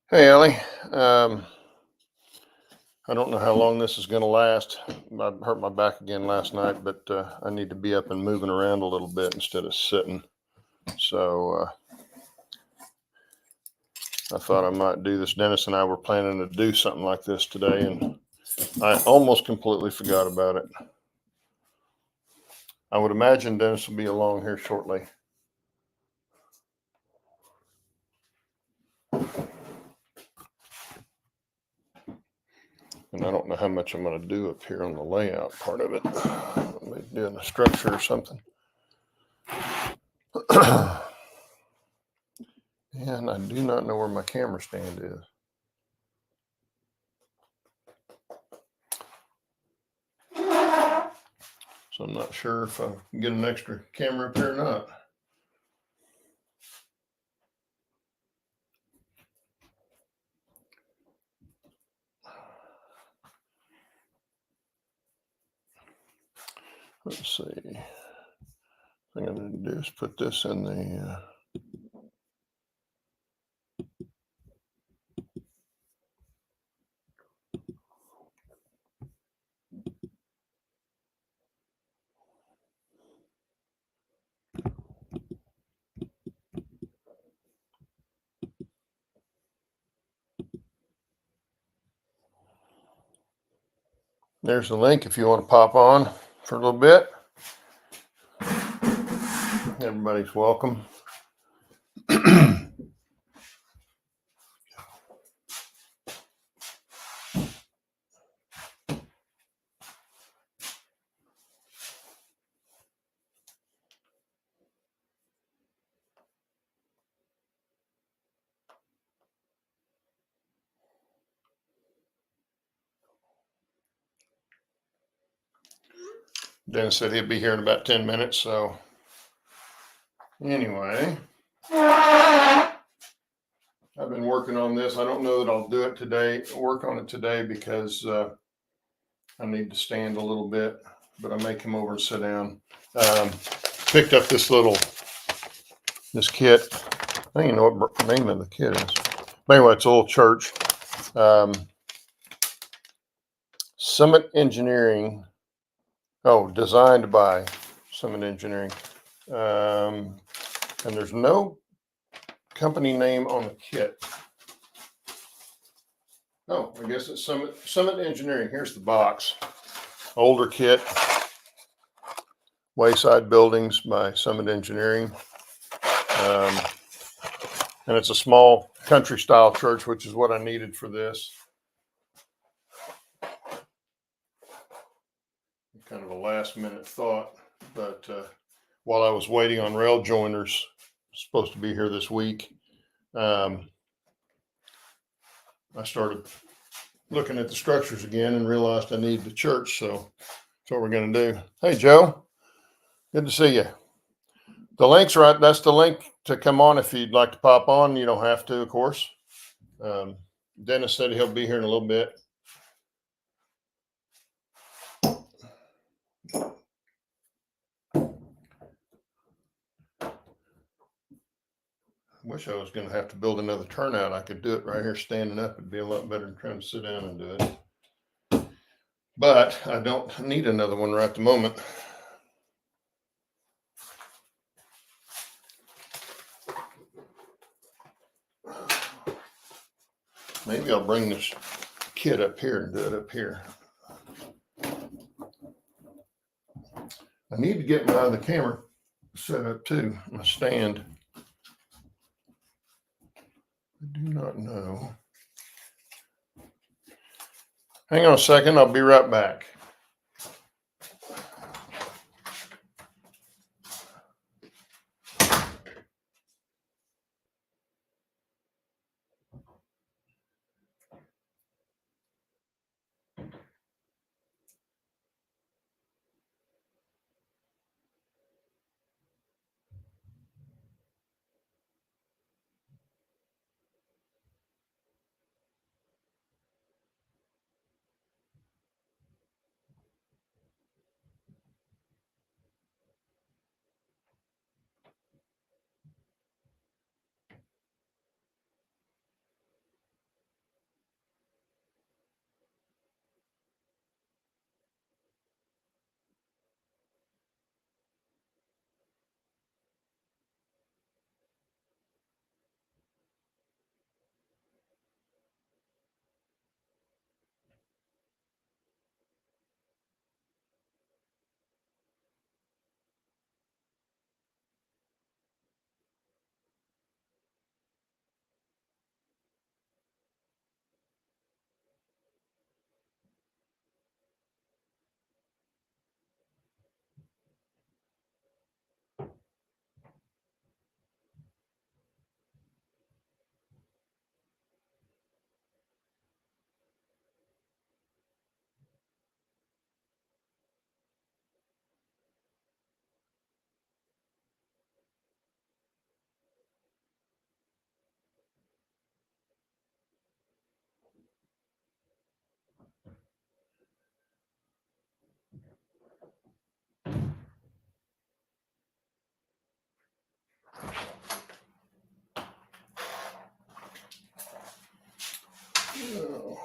Hey Ellie, um, I don't know how long this is going to last. I hurt my back again last night, but I need to be up and moving around a little bit instead of sitting. So I thought I might do this. Dennis and I were planning to do something like this today, and I almost completely forgot about it. I would imagine Dennis will be along here shortly. And I don't know how much I'm going to do up here on the layout part of it. Maybe doing the structure or something. And I do not know where my camera stand is. So I'm not sure if I can get an extra camera up here or not. Let's see. Thing I'm going to do is put this in the. There's the link if you want to pop on for a little bit. Everybody's welcome. Dennis said he'd be here in about 10 minutes. So anyway, I've been working on this. I don't know that I'll do it today, work on it today because I need to stand a little bit, but I may come over and sit down. Picked up this kit. I don't even know what the name of the kit is. But anyway, it's a little church. Summit Engineering. Oh, designed by Summit Engineering. And there's no company name on the kit. Oh, I guess it's Summit Engineering. Here's the box. Older kit. Wayside Buildings by Summit Engineering. And it's a small country style church, which is what I needed for this. Kind of a last minute thought, but while I was waiting on rail joiners, supposed to be here this week, I started looking at the structures again and realized I need the church. So that's what we're going to do. Hey, Joe, good to see you. The link's right. That's the link to come on if you'd like to pop on. You don't have to, of course. Dennis said he'll be here in a little bit. Wish I was going to have to build another turnout. I could do it right here standing up. It'd be a lot better than trying to sit down and do it. But I don't need another one right at the moment. Maybe I'll bring this kit up here and do it up here. I need to get my other camera set up too, my stand. I do not know. Hang on a second, I'll be right back.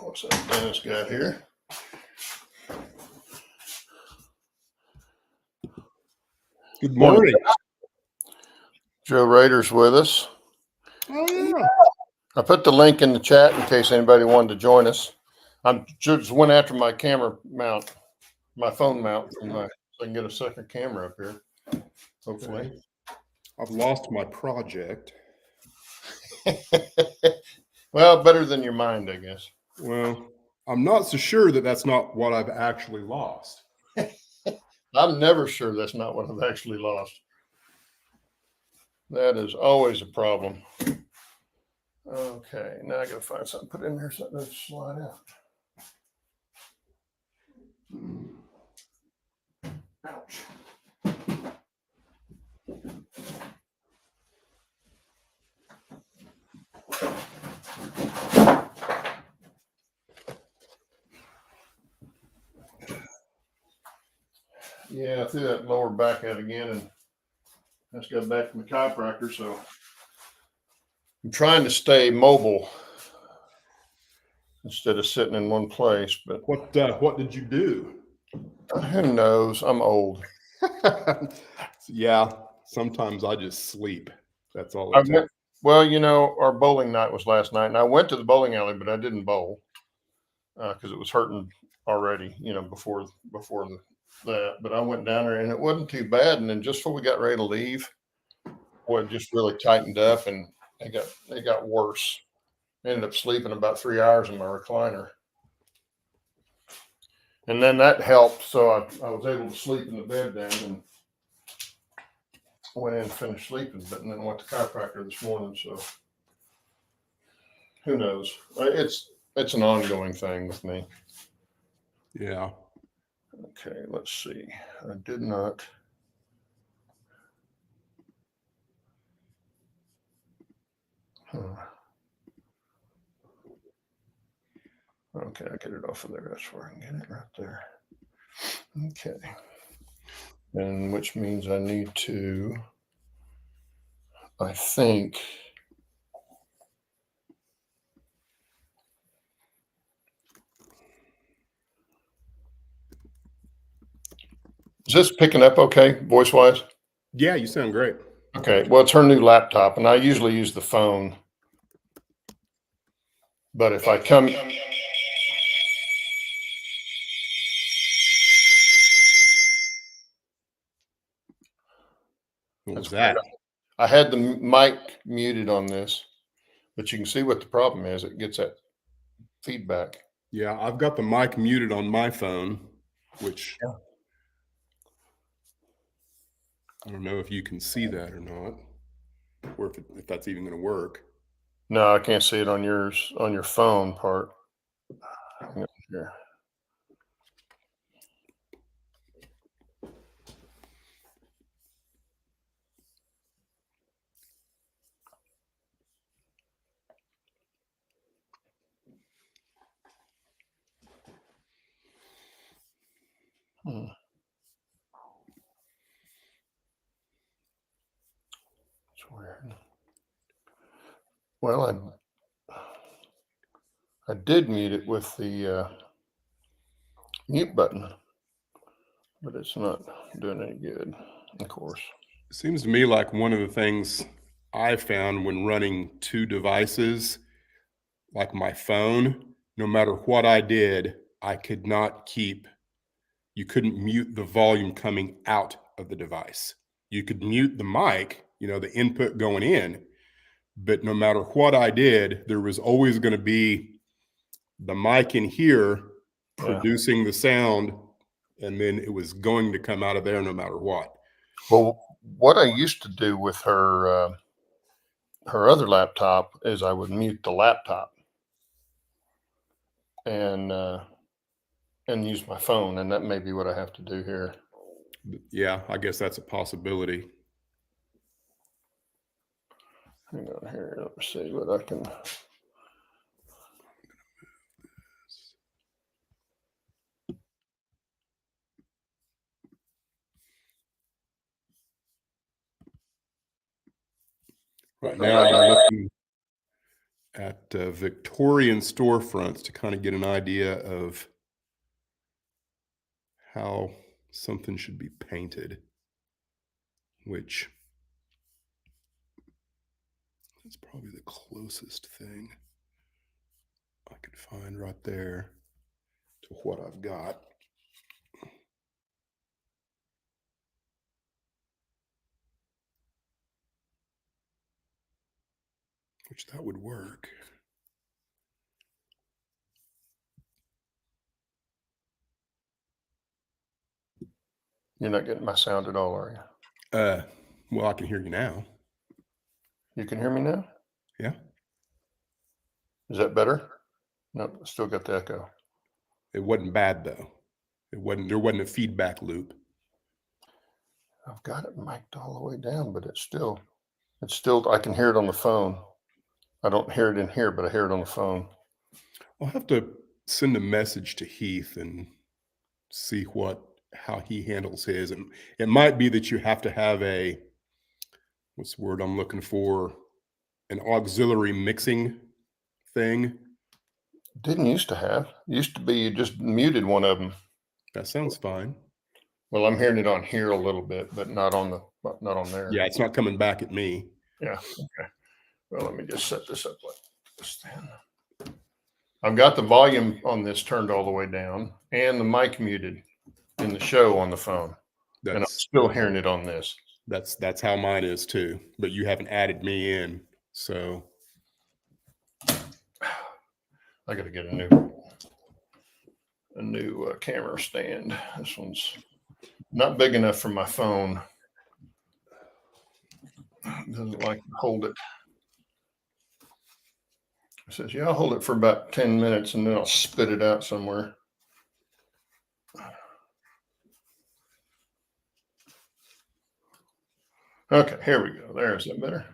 What's that Dennis got here? Good morning. Joe Rader's with us. Oh, yeah. I put the link in the chat in case anybody wanted to join us. I just went after my camera mount, my phone mount, so I can get a second camera up here, hopefully. Okay. I've lost my project. Well, better than your mind, I guess. Well, I'm not so sure that that's not what I've actually lost. I'm never sure that's not what I've actually lost. That is always a problem. Okay, now I gotta find something to put in there so it doesn't slide out. Ouch. Yeah, I threw that lower back out again and just got back from the chiropractor, so I'm trying to stay mobile instead of sitting in one place. But What did you do? who knows? I'm old. Yeah, sometimes I just sleep. That's all I it takes. went, well, you know, our bowling night was last night, and I went to the bowling alley, but I didn't bowl because it was hurting already, you know, before that. But I went down there, and it wasn't too bad. And then just before we got ready to leave, boy, it just really tightened up, and it got worse. I ended up sleeping about 3 hours in my recliner. And then that helped. So I was able to sleep in the bed then and went in and finished sleeping. But then went to chiropractor this morning. So who knows? It's an ongoing thing with me. Yeah. Okay, let's see. I did not. Okay, I get it off of there. That's where I can get it right there. Okay. And which means I need to, I think. Is this picking up okay, voice wise? Yeah, you sound great. Okay. Well, it's her new laptop, and I usually use the phone. But if I come. What was That's that? I had the mic muted on this, but you can see what the problem is. It gets that feedback. Yeah, I've got the mic muted on my phone, which I don't know if you can see that or not, or if that's even going to work. No, I can't see it on yours, on your phone part. Here. It's weird. Well, I did mute it with the mute button, but it's not doing any good, of course. It seems to me like one of the things I found when running two devices, like my phone, no matter what I did, I could not keep, you couldn't mute the volume coming out of the device. You could mute the mic, you know, the input going in, but no matter what I did, there was always going to be the mic in here producing the sound, and then it was going to come out of there no matter what. Well, what I used to do with her other laptop is I would mute the laptop and use my phone, and that may be what I have to do here. Yeah, I guess that's a possibility. Hang on here. Let me see what I can. Right now, I'm looking. at Victorian storefronts to kind of get an idea of how something should be painted, which is probably the closest thing I could find right there to what I've got. Which that would work. You're not getting my sound at all, are you? Well, I can hear you now. You can hear me now? Yeah. Is that better? No, still got the echo. It wasn't bad though. There wasn't a feedback loop. I've got it mic'd all the way down, but it's still, I can hear it on the phone. I don't hear it in here, but I hear it on the phone. I'll have to send a message to Heath and see how he handles his. And it might be that you have to have what's the word I'm looking for? An auxiliary mixing thing. Didn't used to have. Used to be you just muted one of them. That sounds fine. Well, I'm hearing it on here a little bit, but not on there. Yeah, it's not coming back at me. Yeah. Okay. Well, let me just set this up like this then. I've got the volume on this turned all the way down and the mic muted in the show on the phone. And I'm still hearing it on this. That's how mine is too, but you haven't added me in. So I got to get a new camera stand. This one's not big enough for my phone. Doesn't like to hold it. It says, yeah, I'll hold it for about 10 minutes and then I'll spit it out somewhere. Okay, here we go. There, is that better?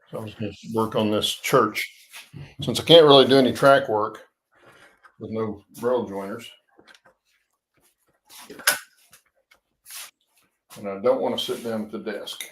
So I was going to work on this church. Since I can't really do any track work with no roll joiners, and I don't want to sit down at the desk.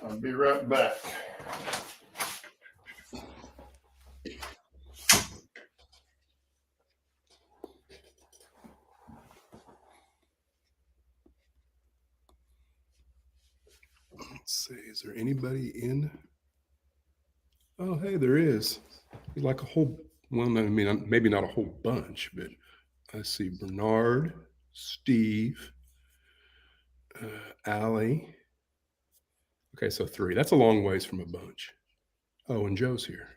I'll be right back. Let's see, is there anybody in? Oh, hey, there is. Like a whole, well, I mean, maybe not a whole bunch, but I see Bernard, Steve, Allie. Okay, so 3. That's a long ways from a bunch. Oh, and Joe's here.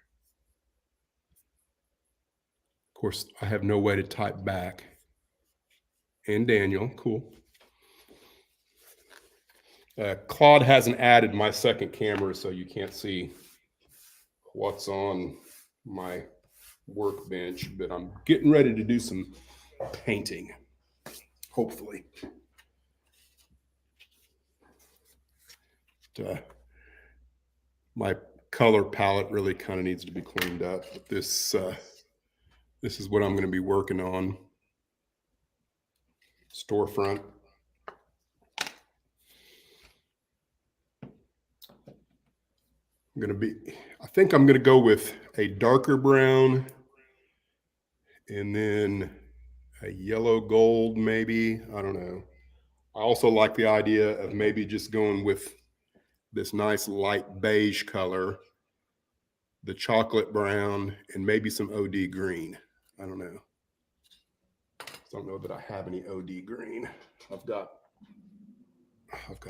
Of course, I have no way to type back. And Daniel, cool. Claude hasn't added my second camera, so you can't see what's on my workbench, but I'm getting ready to do some painting, hopefully. My color palette really kind of needs to be cleaned up. But this is what I'm going to be working on. Storefront. I think I'm going to go with a darker brown and then a yellow gold, maybe. I don't know. I also like the idea of maybe just going with this nice light beige color, the chocolate brown, and maybe some OD green. I don't know. I don't know that I have any OD green. I've got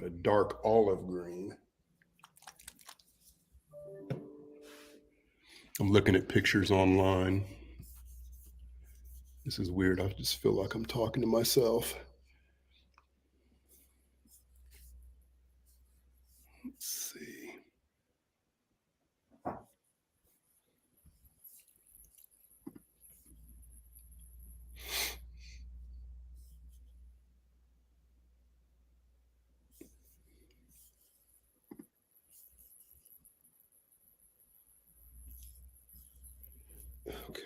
a dark olive green. I'm looking at pictures online. This is weird. I just feel like I'm talking to myself. Let's see. Okay.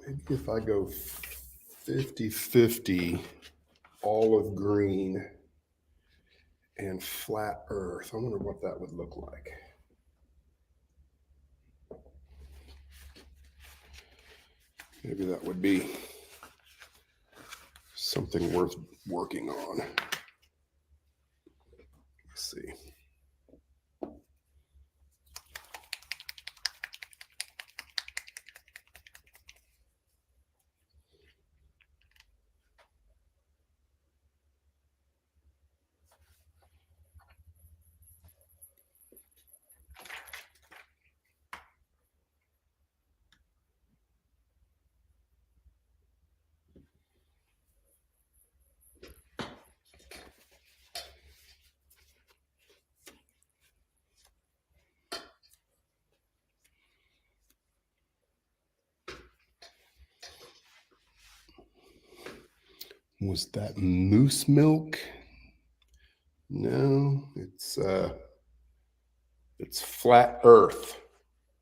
Maybe if I go 50-50 olive green and flat earth, I wonder what that would look like. Maybe that would be something worth working on. Let's see. Was that moose milk? No, it's flat earth,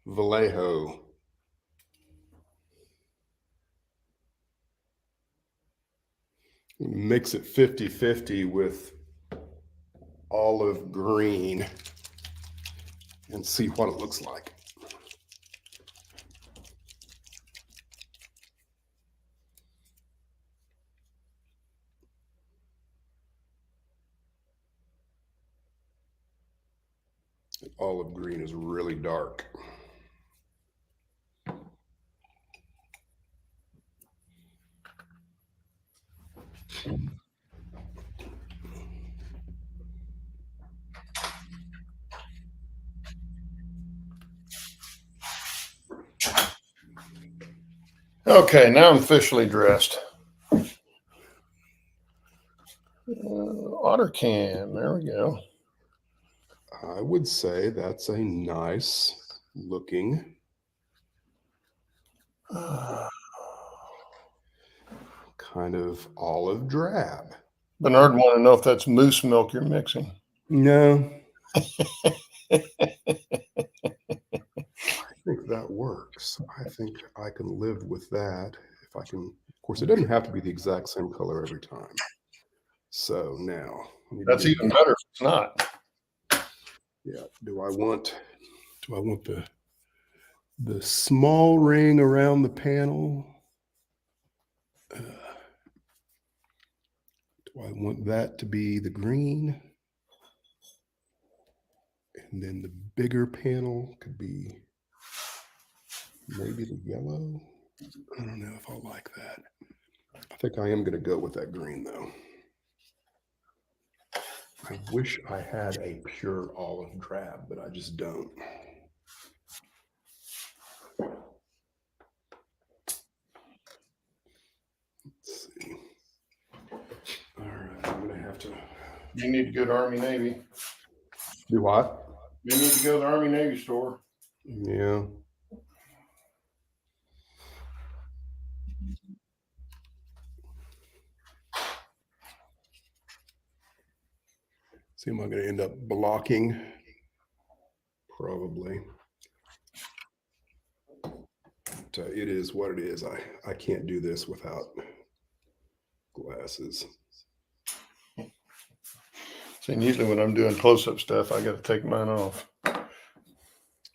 Vallejo. Mix it 50-50 with olive green and see what it looks like. Olive green is really dark. Okay, now I'm officially dressed. Otter can. There we go. I would say that's a nice looking kind of olive drab. Bernard want to know if that's moose milk you're mixing. No. I think that works. I think I can live with that if I can. Of course, it doesn't have to be the exact same color every time. So now, That's even better if it's not. Yeah. Do I want the small ring around the panel? Do I want that to be the green? And then the bigger panel could be maybe the yellow. I don't know if I like that. I think I am going to go with that green though. I wish I had a pure olive drab, but I just don't. Let's see. All right, I'm gonna have to. You need to go to Army Navy. Do what? You need to go to the Army Navy store. Yeah. See, am I going to end up blocking? Probably. But, it is what it is. I can't do this without glasses. See, usually when I'm doing close-up stuff, I got to take mine off.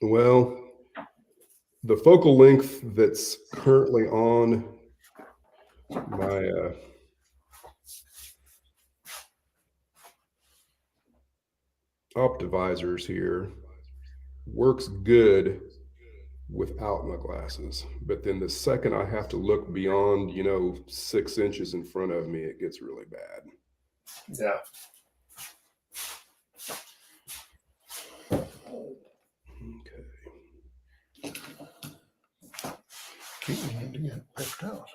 Well, the focal length that's currently on my optivisors here works good without my glasses, but then the second I have to look beyond 6 inches in front of me, it gets really bad. Yeah. Okay. Keep me to get paper towels.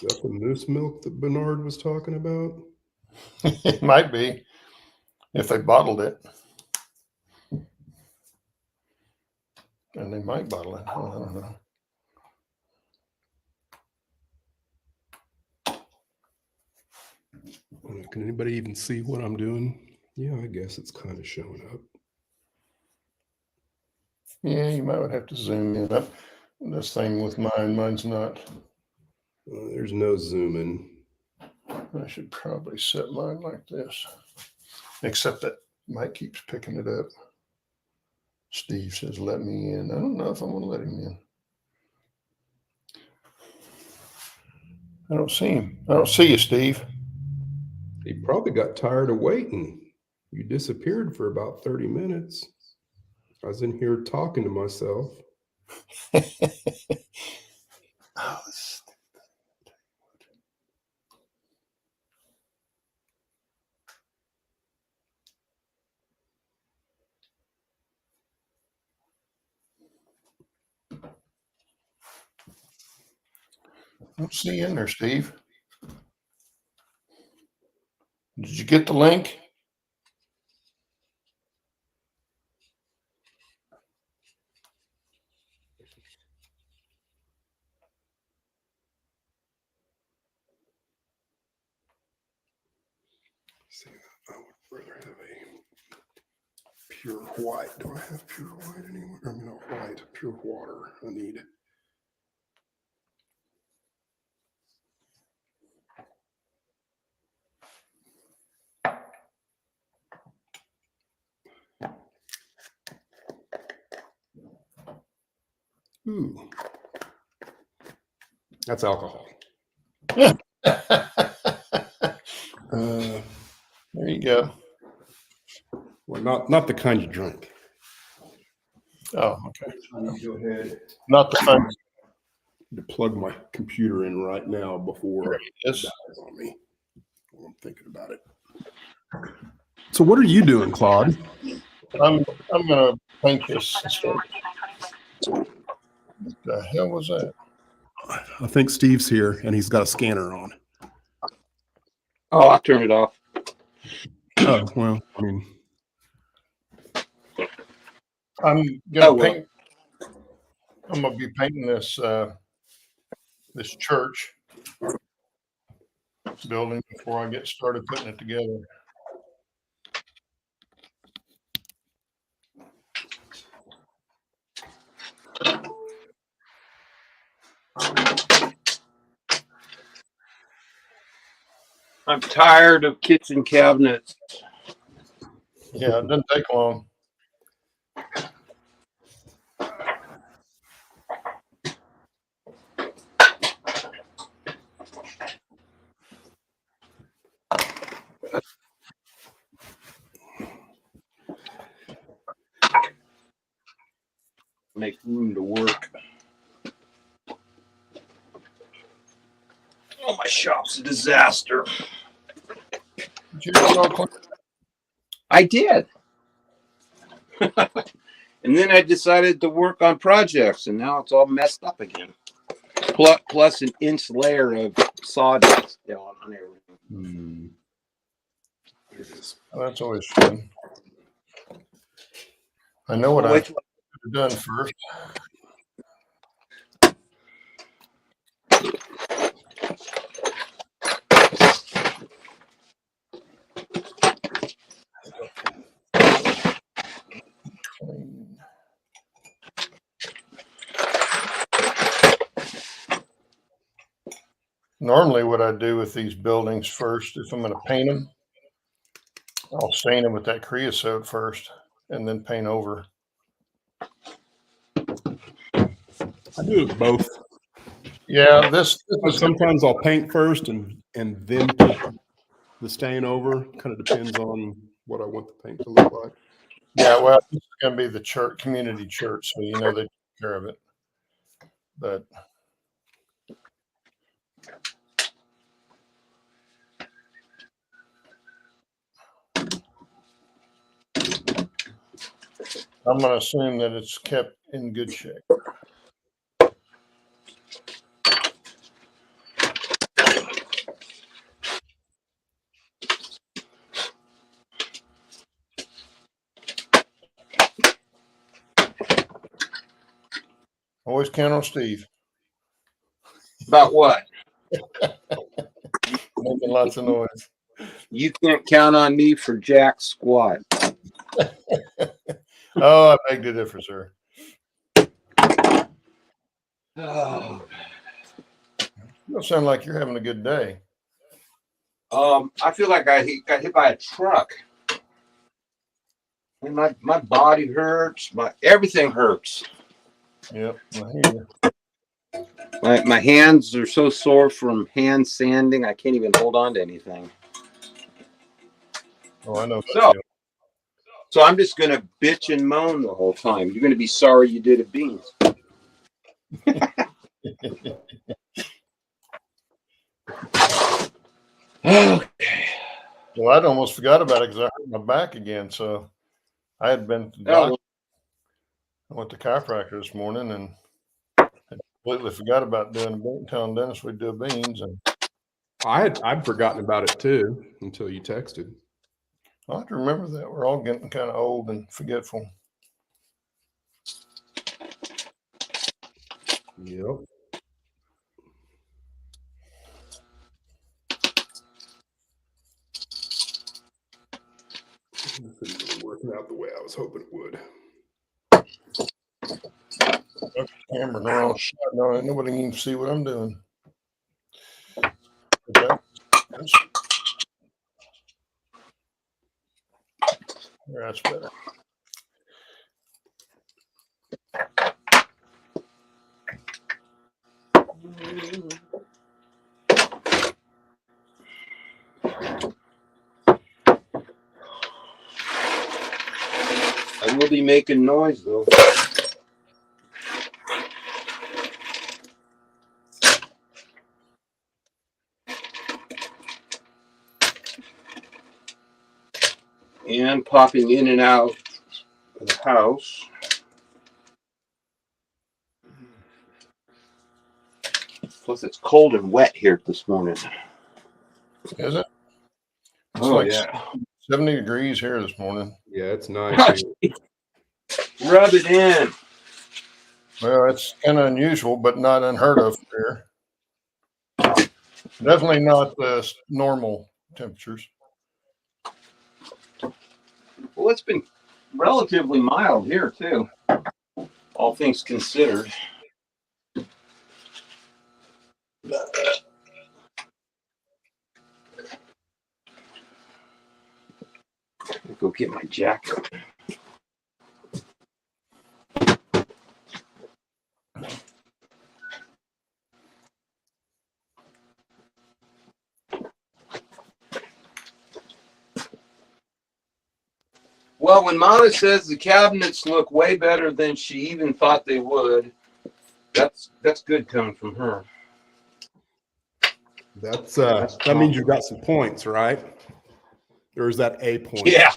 Is that the moose milk that Bernard was talking about? It might be, if they bottled it. And they might bottle it. I don't know. Can anybody even see what I'm doing? Yeah, I guess it's kind of showing up. Yeah, you might have to zoom in up. This thing with mine, mine's not. There's no zooming. I should probably set mine like this. Except that Mike keeps picking it up. Steve says, let me in. I don't know if I'm going to let him in. I don't see him. I don't see you, Steve. He probably got tired of waiting. You disappeared for about 30 minutes. I was in here talking to myself. Oh, I don't see you in there, Steve. Did you get the link? See, I would rather have a pure white. Do I have pure white anywhere? I mean, not white, pure water. I need. Ooh, that's alcohol. Yeah. There you go. Well, not the kind you drink. Oh, okay. I need to go ahead Not the fun. to plug my computer in right now before it Yes. dies on me. While I'm thinking about it. So, what are you doing, Claude? I'm gonna paint this instead. What the hell was that? I think Steve's here and he's got a scanner on. Oh, I turned it off. Oh, well, I mean, I'm gonna Oh, well. paint. I'm gonna be painting this this church building before I get started putting it together. I'm tired of kitchen cabinets. Yeah, it doesn't take long. make room to work. Oh, my shop's a disaster. Did you get it all clean? I did. And then I decided to work on projects, and now it's all messed up again. Plus an inch layer of sawdust still on everything. Here it is. Oh, that's always fun. I know what Well, I wait should have done first. Clean. Normally, what I do with these buildings first, if I'm going to paint them, I'll stain them with that creosote first and then paint over. I do it both. Yeah, this But is sometimes I'll paint first and then put the stain over. Kind of depends on what I want the paint to look like. yeah. Well, this is going to be the church, community church, so you know they take care of it. But I'm going to assume that it's kept in good shape. Always count on Steve. About what? Making lots of noise. You can't count on me for jack squat. Oh, I beg to differ, sir. Oh. You don't sound like you're having a good day. I feel like I got hit by a truck. And my body hurts. Everything hurts. Yep, I hear you. My hands are so sore from hand sanding. I can't even hold on to anything. Oh, I know. So I'm just gonna bitch and moan the whole time. You're gonna be sorry you did a beans. Okay. Well, I'd almost forgot about it because I hurt my back again. So I had been to the doctor. I went to chiropractor this morning and I completely forgot about telling Dennis we'd do beans. And I'd forgotten about it too until you texted. I have to remember that. We're all getting kind of old and forgetful. Yep. This isn't really working out the way I was hoping it would. Camera, no, no, nobody can even see what I'm doing. That's better. I will be making noise though. And popping in and out of the house. Plus, it's cold and wet here this morning. Is it? It's Oh, like yeah. 70 degrees here this morning. Yeah, it's nice. Rub it in. Well, it's kind of unusual, but not unheard of here. Definitely not the normal temperatures. Well, it's been relatively mild here, too. All things considered. I'll go get my jacket. Well, when Mama says the cabinets look way better than she even thought they would, that's good coming from her. That's that means you've got some points, right? Or is that a point? Yeah.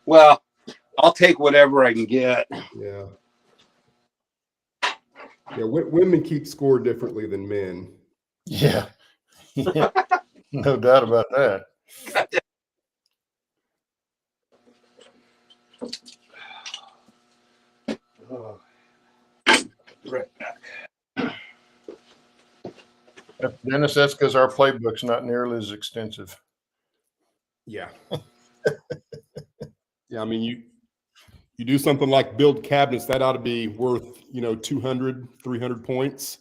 Well, I'll take whatever I can get. Yeah. Yeah, women keep score differently than men. Yeah. Yeah. No doubt about that. Oh, right back. Dennis, that's because our playbook's not nearly as extensive. Yeah. Yeah, I mean, you do something like build cabinets, that ought to be worth, 200, 300 points.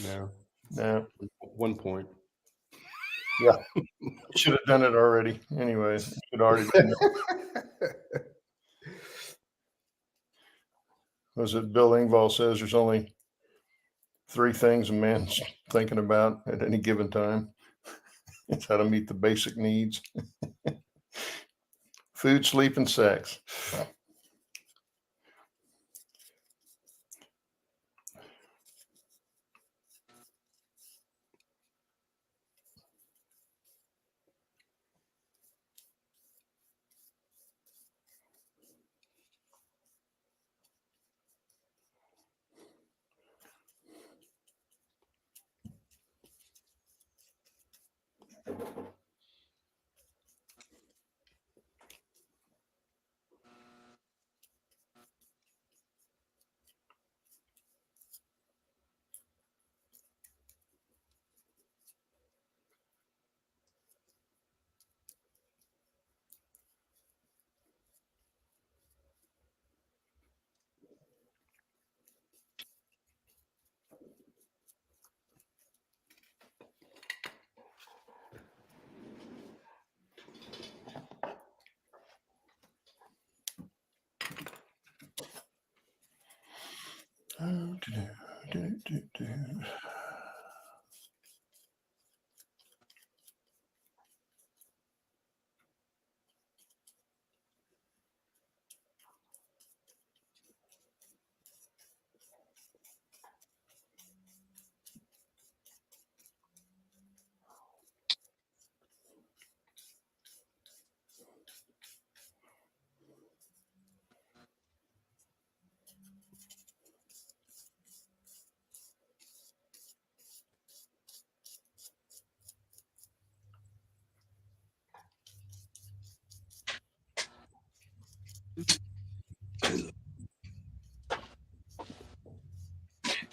No. No. 1 point. Yeah. Should have done it already. Anyway, should already done it. Was it Bill Engvall says there's only 3 things a man's thinking about at any given time. It's how to meet the basic needs. Food, sleep, and sex.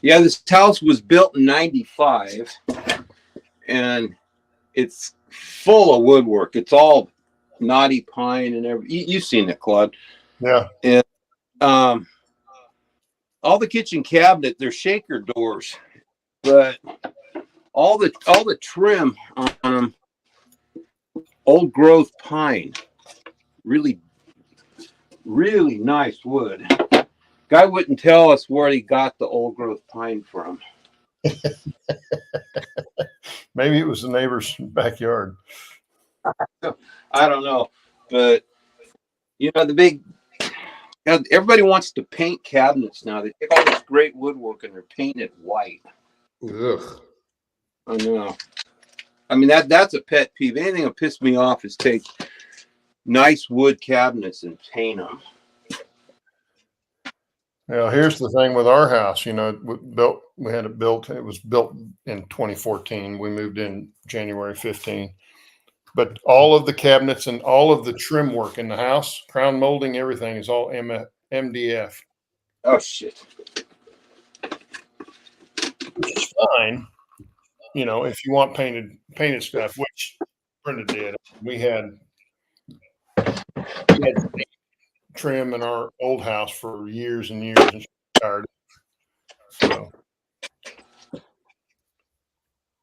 Yeah, this house was built in 95 and it's full of woodwork. It's all knotty pine and everything. You've seen it, Claude. Yeah. And all the kitchen cabinet, they're shaker doors, but all the trim on them, old growth pine, really, really nice wood. Guy wouldn't tell us where he got the old growth pine from. Maybe it was the neighbor's backyard. I don't know, but everybody wants to paint cabinets now. They take all this great woodwork and they're painted white. Ugh. I know. I mean that's a pet peeve. Anything that pisses me off is take nice wood cabinets and paint them. Now, here's the thing with our house. We had it built. It was built in 2014. We moved in January 15. But all of the cabinets and all of the trim work in the house, crown molding, everything is all MDF. Oh shit! Which is fine, if you want painted stuff, which Brenda did. We had trim in our old house for years and years, and she was tired. So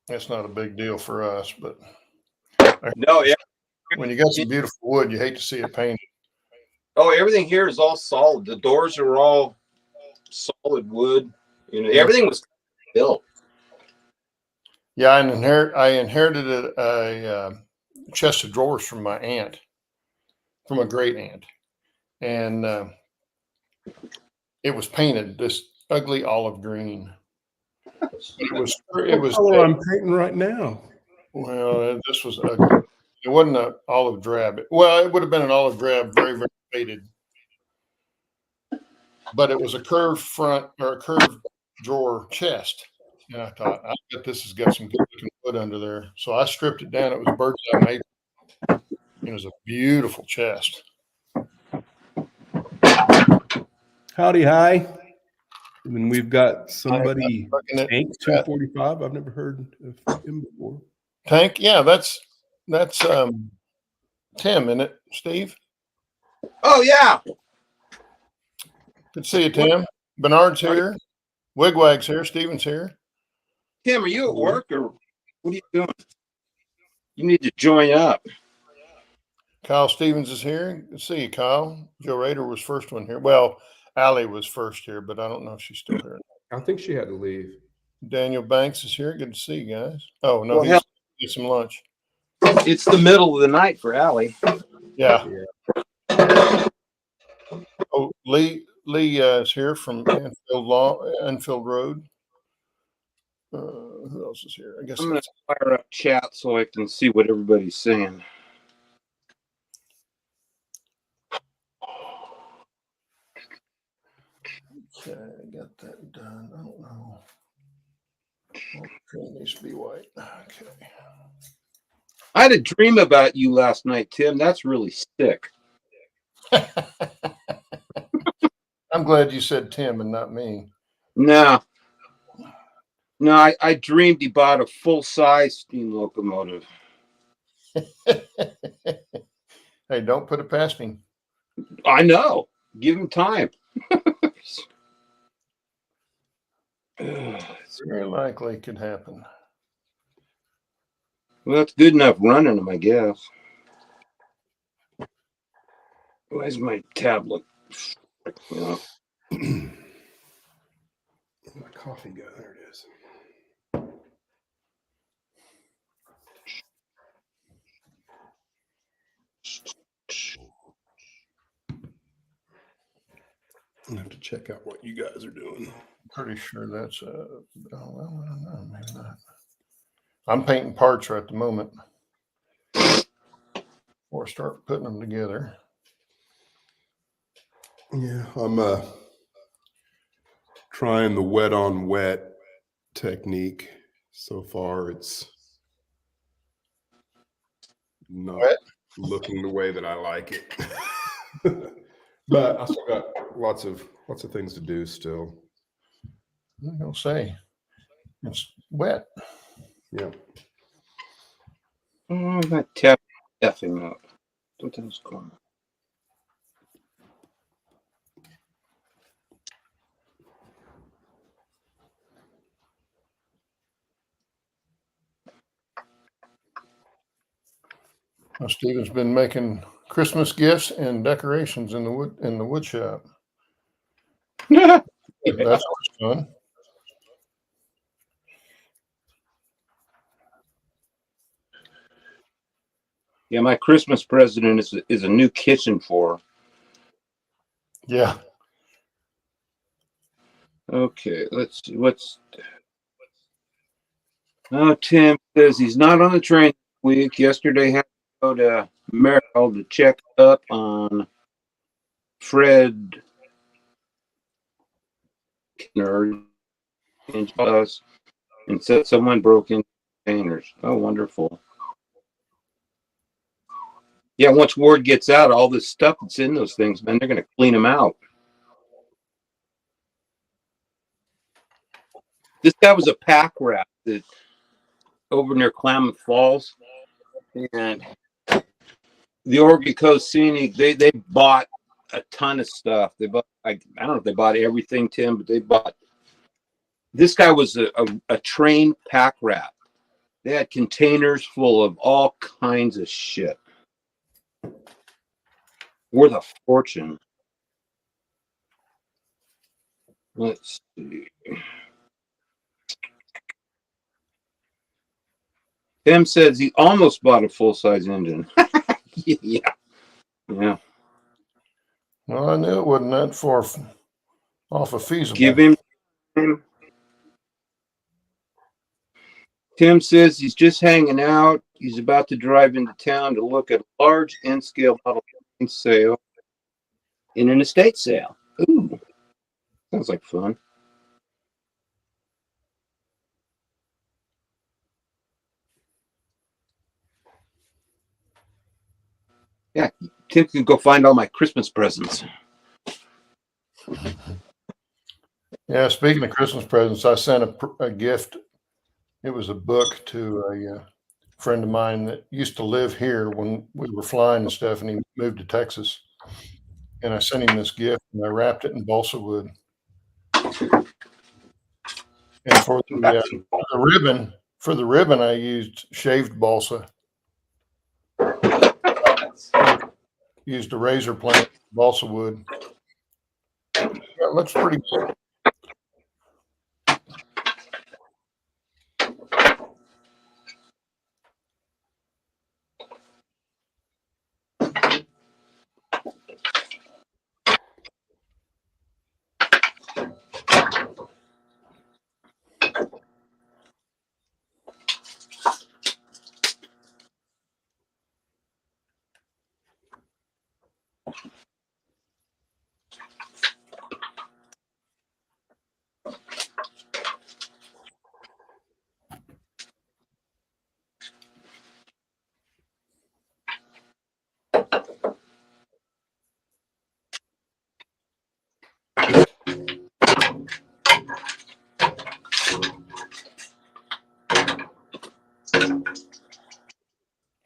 that's not a big deal for us, but No, yeah. when you got some beautiful wood, you hate to see it painted. Oh, everything here is all solid. The doors are all solid wood. Everything was built. Yeah, I inherited a chest of drawers from my aunt, from a great aunt, and it was painted this ugly olive green. It was color I'm painting right now. well, this was ugly. It wasn't an olive drab. Well, it would have been an olive drab, very, very faded. But it was a curved front or a curved drawer chest. And I thought, I bet this has got some good looking wood under there. So I stripped it down. It was bird's eye maple. It was a beautiful chest. Howdy, hi. And we've got somebody, looking at Tank that. 245. I've never heard of him before. Tank, yeah, that's Tim, isn't it, Steve? Oh yeah. Good to see you, Tim. Bernard's here. Wigwag's here. Steven's here. Tim, are you at work or what are you doing? You need to join up. Kyle Stevens is here. Good to see you, Kyle. Joe Rader was first one here. Well, Allie was first here, but I don't know if she's still here. I think she had to leave. Daniel Banks is here. Good to see you guys. Oh, no, Well, he's get some lunch. It's the middle of the night for Allie. Yeah. Oh, Lee is here from Enfield Road. Who else is here? I guess I'm going to fire up chat so I can see what everybody's saying. okay, I got that done. I don't know. Okay, needs to be white. Okay. I had a dream about you last night, Tim. That's really sick. I'm glad you said Tim and not me. No, I dreamed he bought a full-size steam locomotive. Hey, don't put it past him. I know. Give him time. It's very likely it could happen. Well, it's good enough running them, I guess. Where's my tablet? My coffee go. There it is. I have to check out what you guys are doing. Pretty sure that's well, I don't know, maybe not. I'm painting parts right at the moment. Or start putting them together. Yeah, I'm trying the wet on wet technique. So far, it's not Wet? looking the way that I like it. But I still got lots of things to do still. I'm gonna say it's wet. Yeah. Oh, that tab effing up. What the hell's going on? Well, Stephen's been making Christmas gifts and decorations in the wood shop. Yeah. That's fun. Yeah, my Christmas present is a new kitchen for her. Yeah. Okay, let's see. Oh, Tim says he's not on the train this week. Yesterday had to go to Merrill to check up on Fred Kinner and us and said someone broke into containers. Oh, wonderful. Yeah, once word gets out, all this stuff that's in those things, man, they're going to clean them out. This guy was a pack rat that over near Klamath Falls, and the Oregon Coast Scenic, they bought a ton of stuff. They bought, I don't know if they bought everything, Tim, but they bought. This guy was a trained pack rat. They had containers full of all kinds of shit. Worth a fortune. Let's see. Tim says he almost bought a full-size engine. Yeah. Yeah. Well, I knew it wasn't that far off of feasible. Give him time. Tim says he's just hanging out. He's about to drive into town to look at a large N-scale Model sale in an estate sale. Ooh, sounds like fun. Yeah, Tim can go find all my Christmas presents. Yeah, speaking of Christmas presents, I sent a gift. It was a book to a friend of mine that used to live here when we were flying and stuff, and he moved to Texas. And I sent him this gift, and I wrapped it in balsa wood. And for the ribbon, I used shaved balsa. Used a razor blade, balsa wood. That looks pretty good.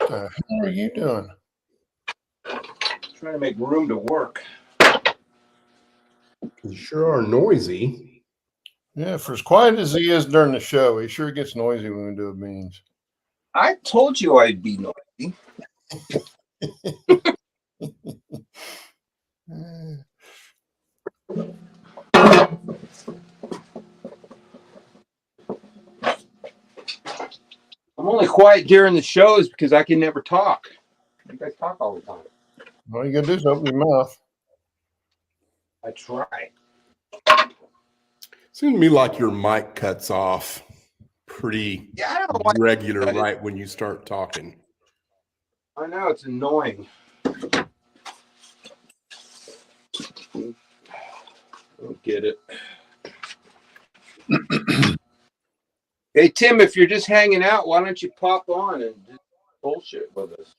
How are you doing? Trying to make room to work. You sure are noisy. Yeah, for as quiet as he is during the show, he sure gets noisy when we do beans. I told you I'd be noisy. I'm only quiet during the shows because I can never talk. You guys talk all the time. All you gotta do is open your mouth. I try. Seems to me like your mic cuts off pretty I don't know why regular right when you start talking. I know it's annoying. I don't get it. Hey, Tim, if you're just hanging out, why don't you pop on and just bullshit with us?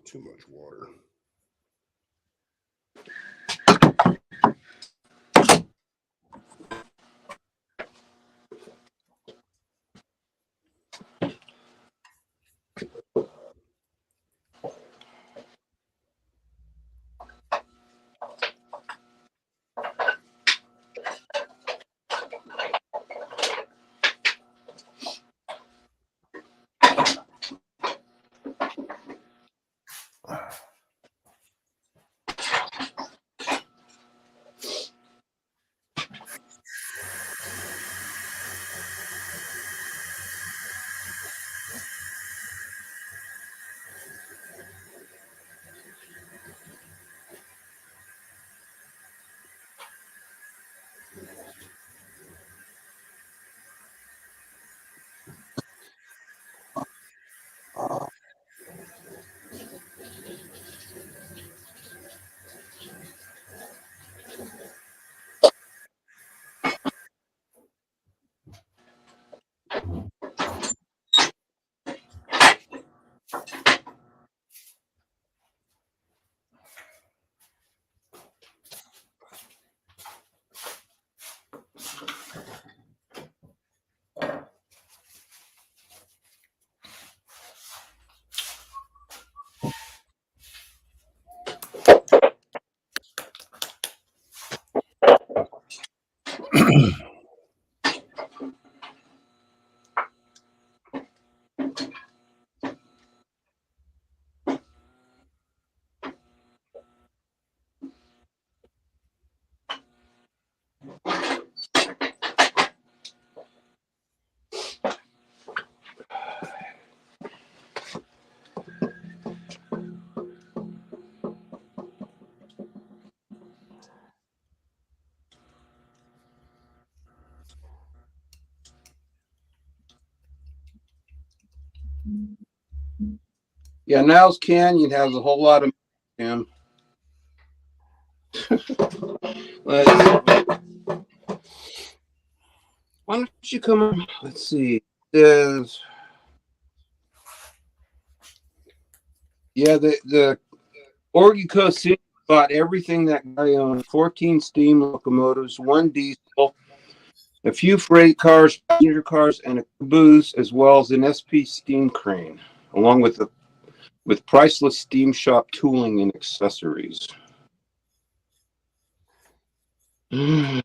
Too much water. Yeah, Niles Canyon has a whole lot of him. Why don't you come on? Let's see. There's the Oregon Coast City bought everything that guy owned: 14 steam locomotives, 1 diesel, a few freight cars, passenger cars, and a caboose, as well as an SP steam crane, along with priceless steam shop tooling and accessories. And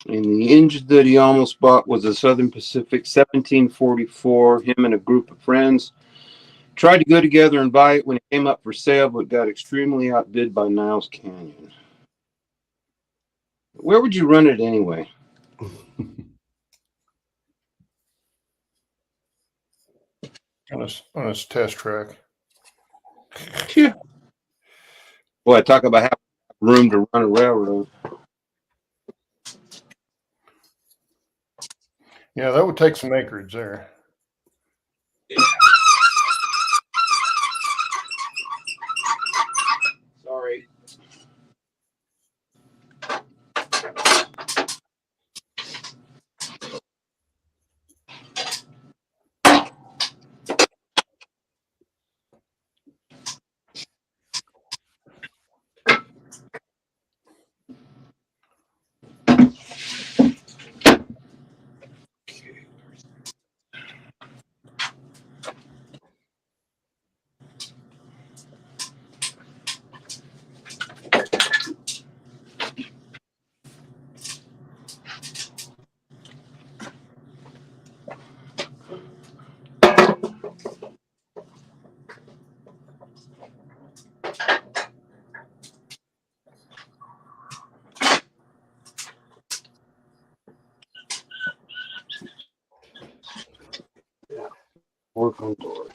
the engine that he almost bought was a Southern Pacific 1744. Him and a group of friends tried to go together and buy it when it came up for sale, but got extremely outbid by Niles Canyon. Where would you run it anyway? On his test track. Boy, talk about having room to run a railroad. Yeah, that would take some acreage there. Sorry. Work on doors.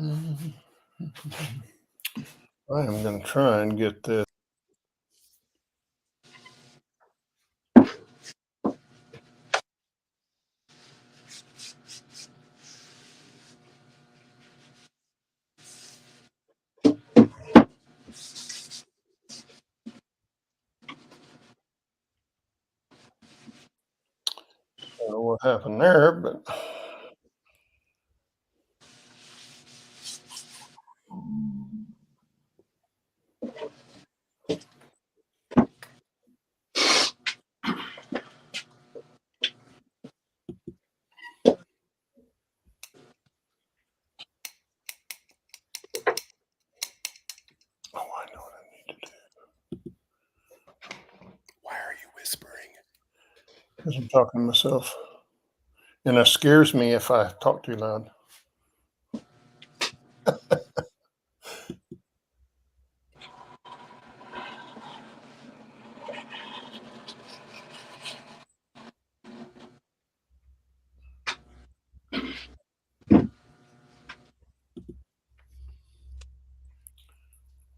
I am going to try and get this. I don't know what happened there, but oh, I know what I need to do. Why are you whispering? Because I'm talking to myself. And it scares me if I talk too loud.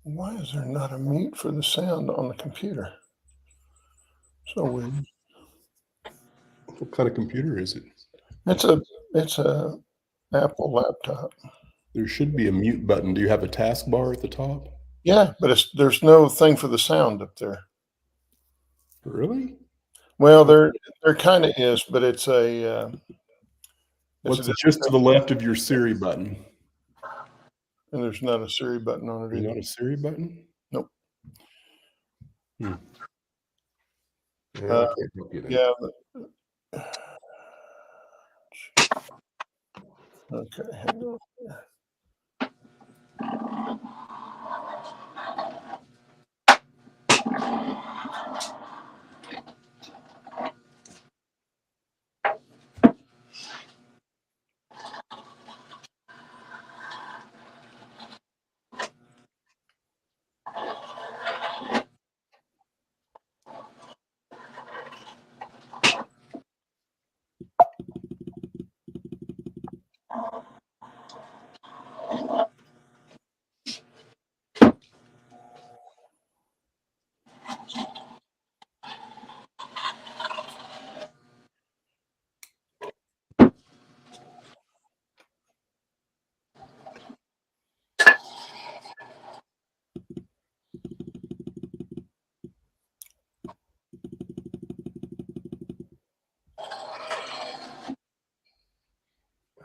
Why is there not a mute for the sound on the computer? So weird. What kind of computer is it? It's a Apple laptop. There should be a mute button. Do you have a taskbar at the top? Yeah, but there's no thing for the sound up there. Really? Well, there kind of is, but it's a What's just to the left of your Siri button? and there's not a Siri button on it There's either. not a Siri button? Nope. Yeah, I can't help you then. Yeah. Okay. Hang on.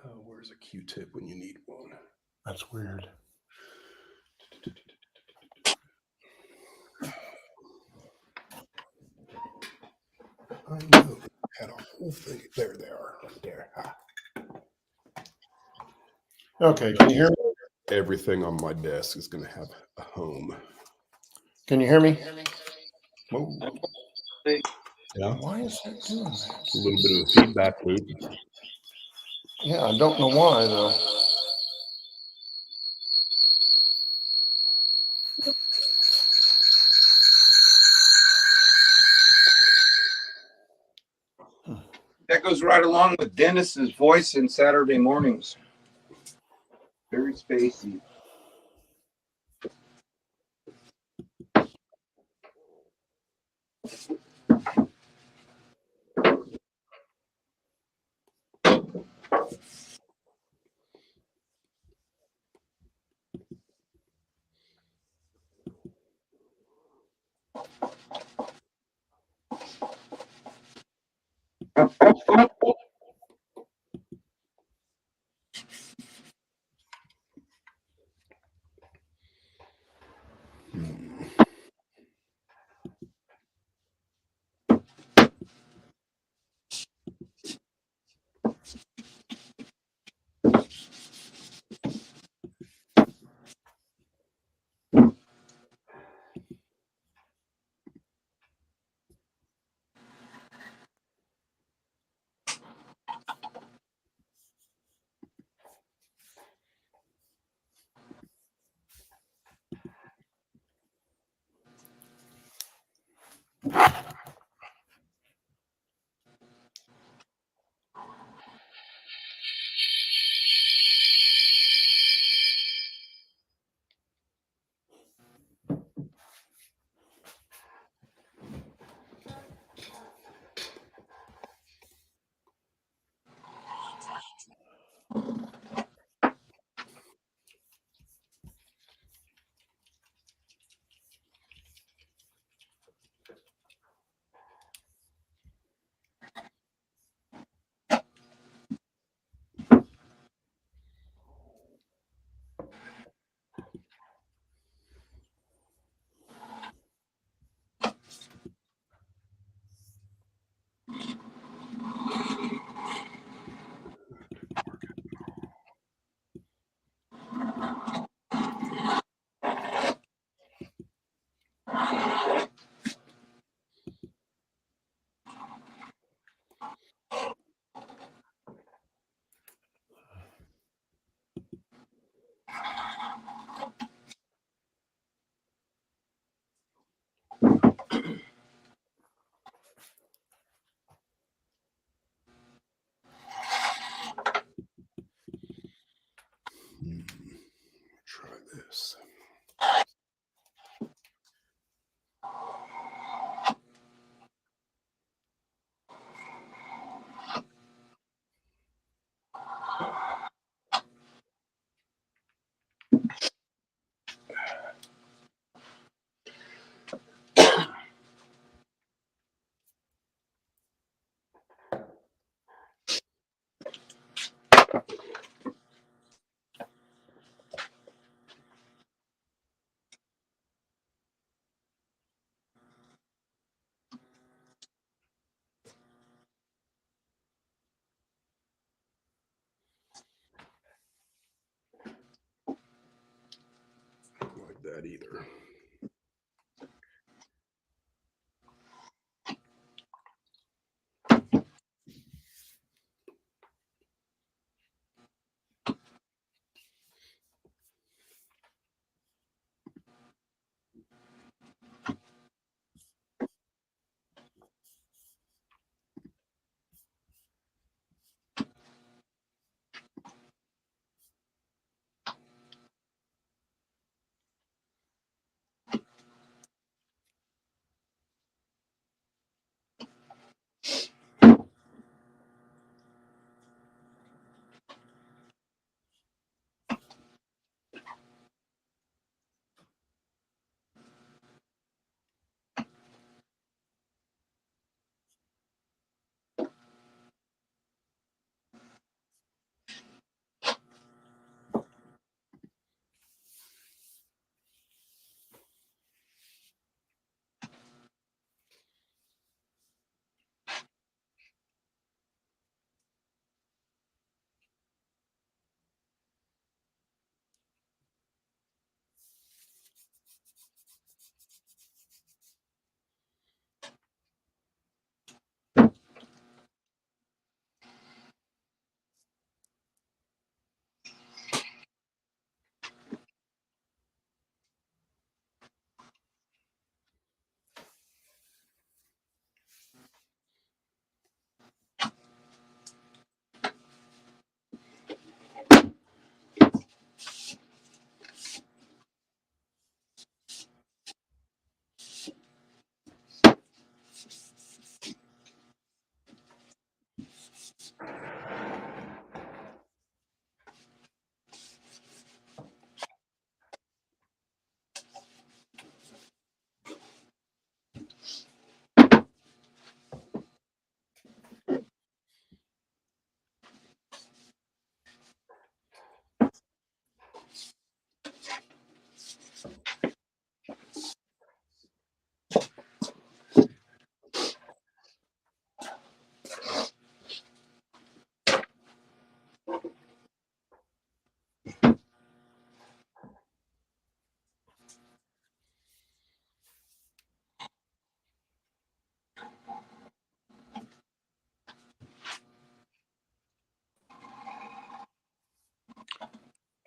Oh, where's a Q-tip when you need one? That's weird. I know. Had a whole thing. There they are. Right there. Ha. Okay. Can you hear me? Everything on my desk is going to have a home. Can you hear me? Whoa. Yeah. Why is that doing that? A little bit of a feedback loop. Yeah, I don't know why though. That goes right along with Dennis's voice in Saturday mornings. Very spacey. that either.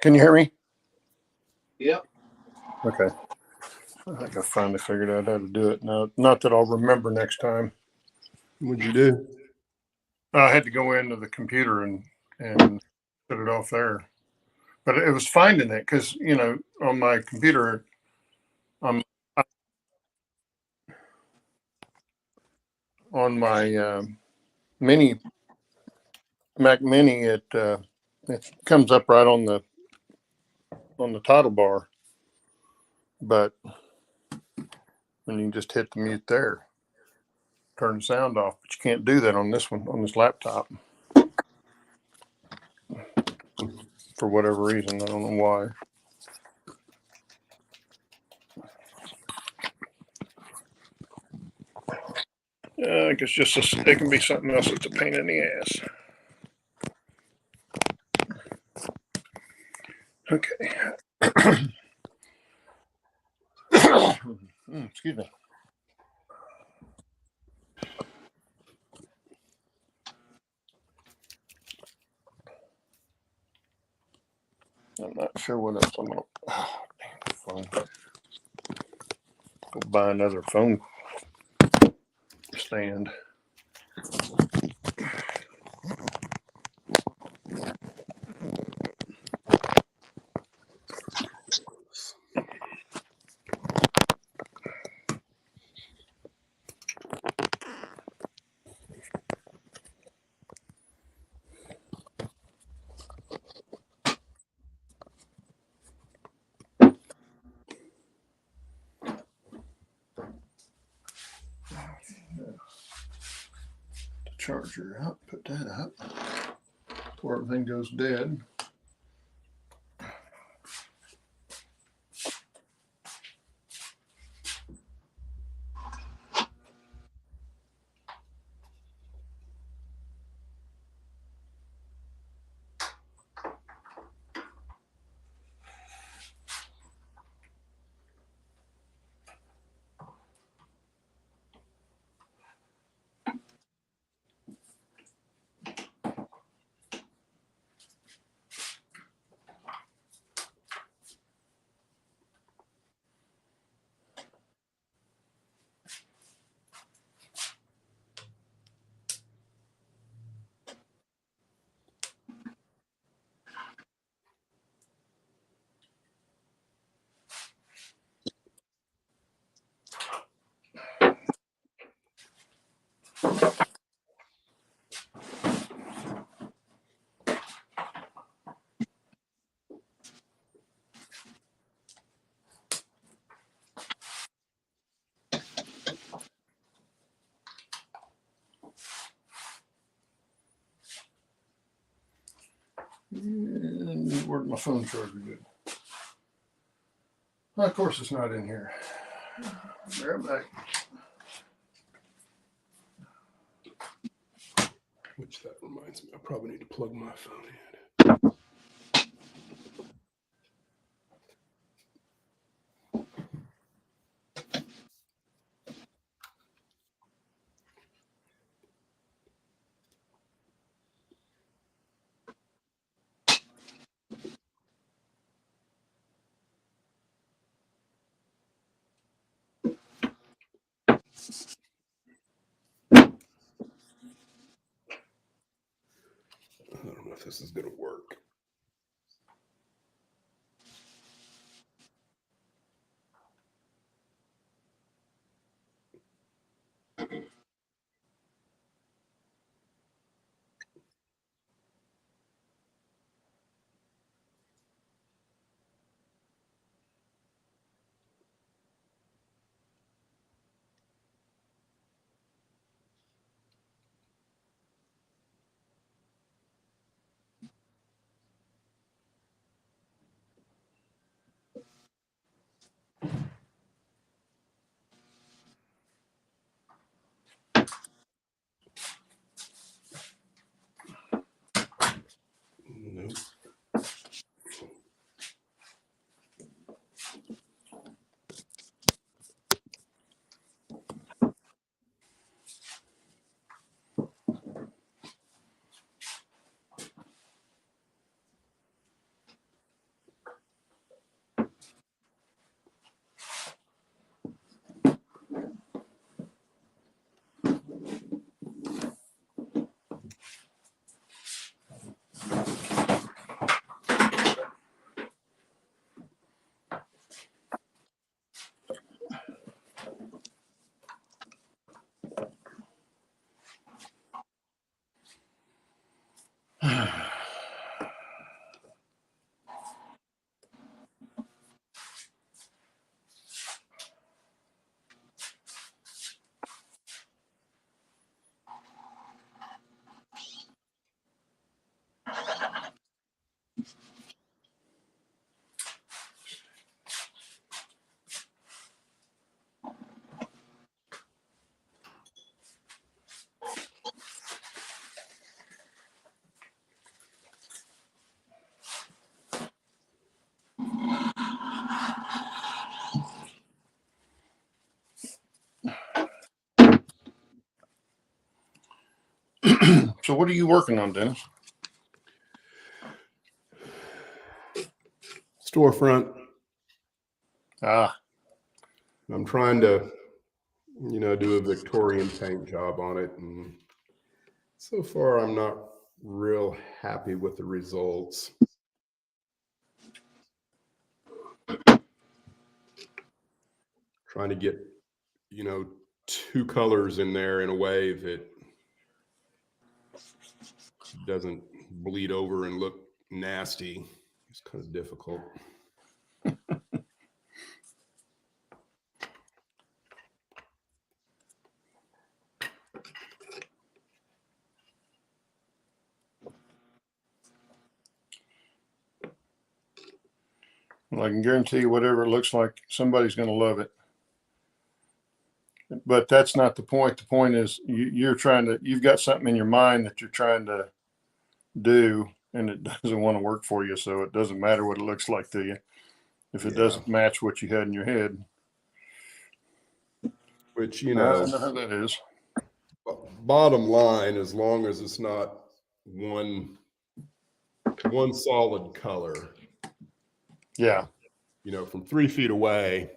Can you hear me? Yep. Okay. I think I finally figured out how to do it. Now, not that I'll remember next time. What'd you do? I had to go into the computer and put it off there. But it was finding it because, on my computer, um, on my mini Mac Mini, it comes up right on the title bar. But when you just hit the mute there, turn the sound off. But you can't do that on this one, on this laptop. For whatever reason. I don't know why. I think it's just it can be something else that's a pain in the ass. Okay. Excuse me. I'm not sure what else I'm gonna. Oh, damn phone. Go buy another phone stand. The charger up. Put that up before everything goes dead. And where'd my phone charger go? Well, of course, it's not in here. Grab that. Which that reminds me, I probably need to plug my phone in. I don't know if this is going to work. Nope. So what are you working on, Dennis? Storefront. Ah, I'm trying to, do a Victorian paint job on it. And so far, I'm not real happy with the results. Trying to get, two colors in there in a way that doesn't bleed over and look nasty. It's kind of difficult. well, I can guarantee you whatever it looks like, somebody's going to love it. But that's not the point. The point is you've got something in your mind that you're trying to do, and it doesn't want to work for you. So it doesn't matter what it looks like to you if it doesn't match what you had in your head. Which, I know how that is. bottom line, as long as it's not one solid color. Yeah. From 3 feet away,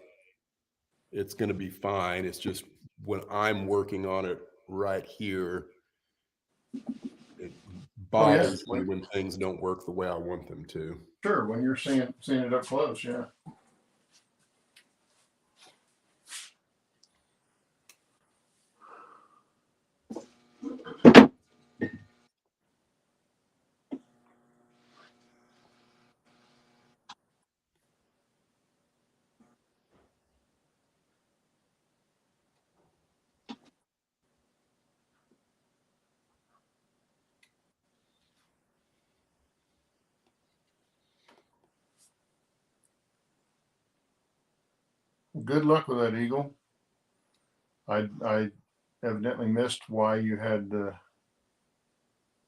it's going to be fine. It's just when I'm working on it right here, it bothers me when things don't work the way I want them to. Sure, when you're seeing it up close, yeah. Good luck with that, Eagle. I evidently missed why you had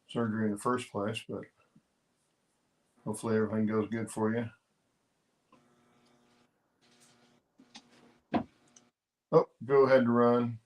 surgery in the first place, but hopefully everything goes good for you. Oh, go ahead and run.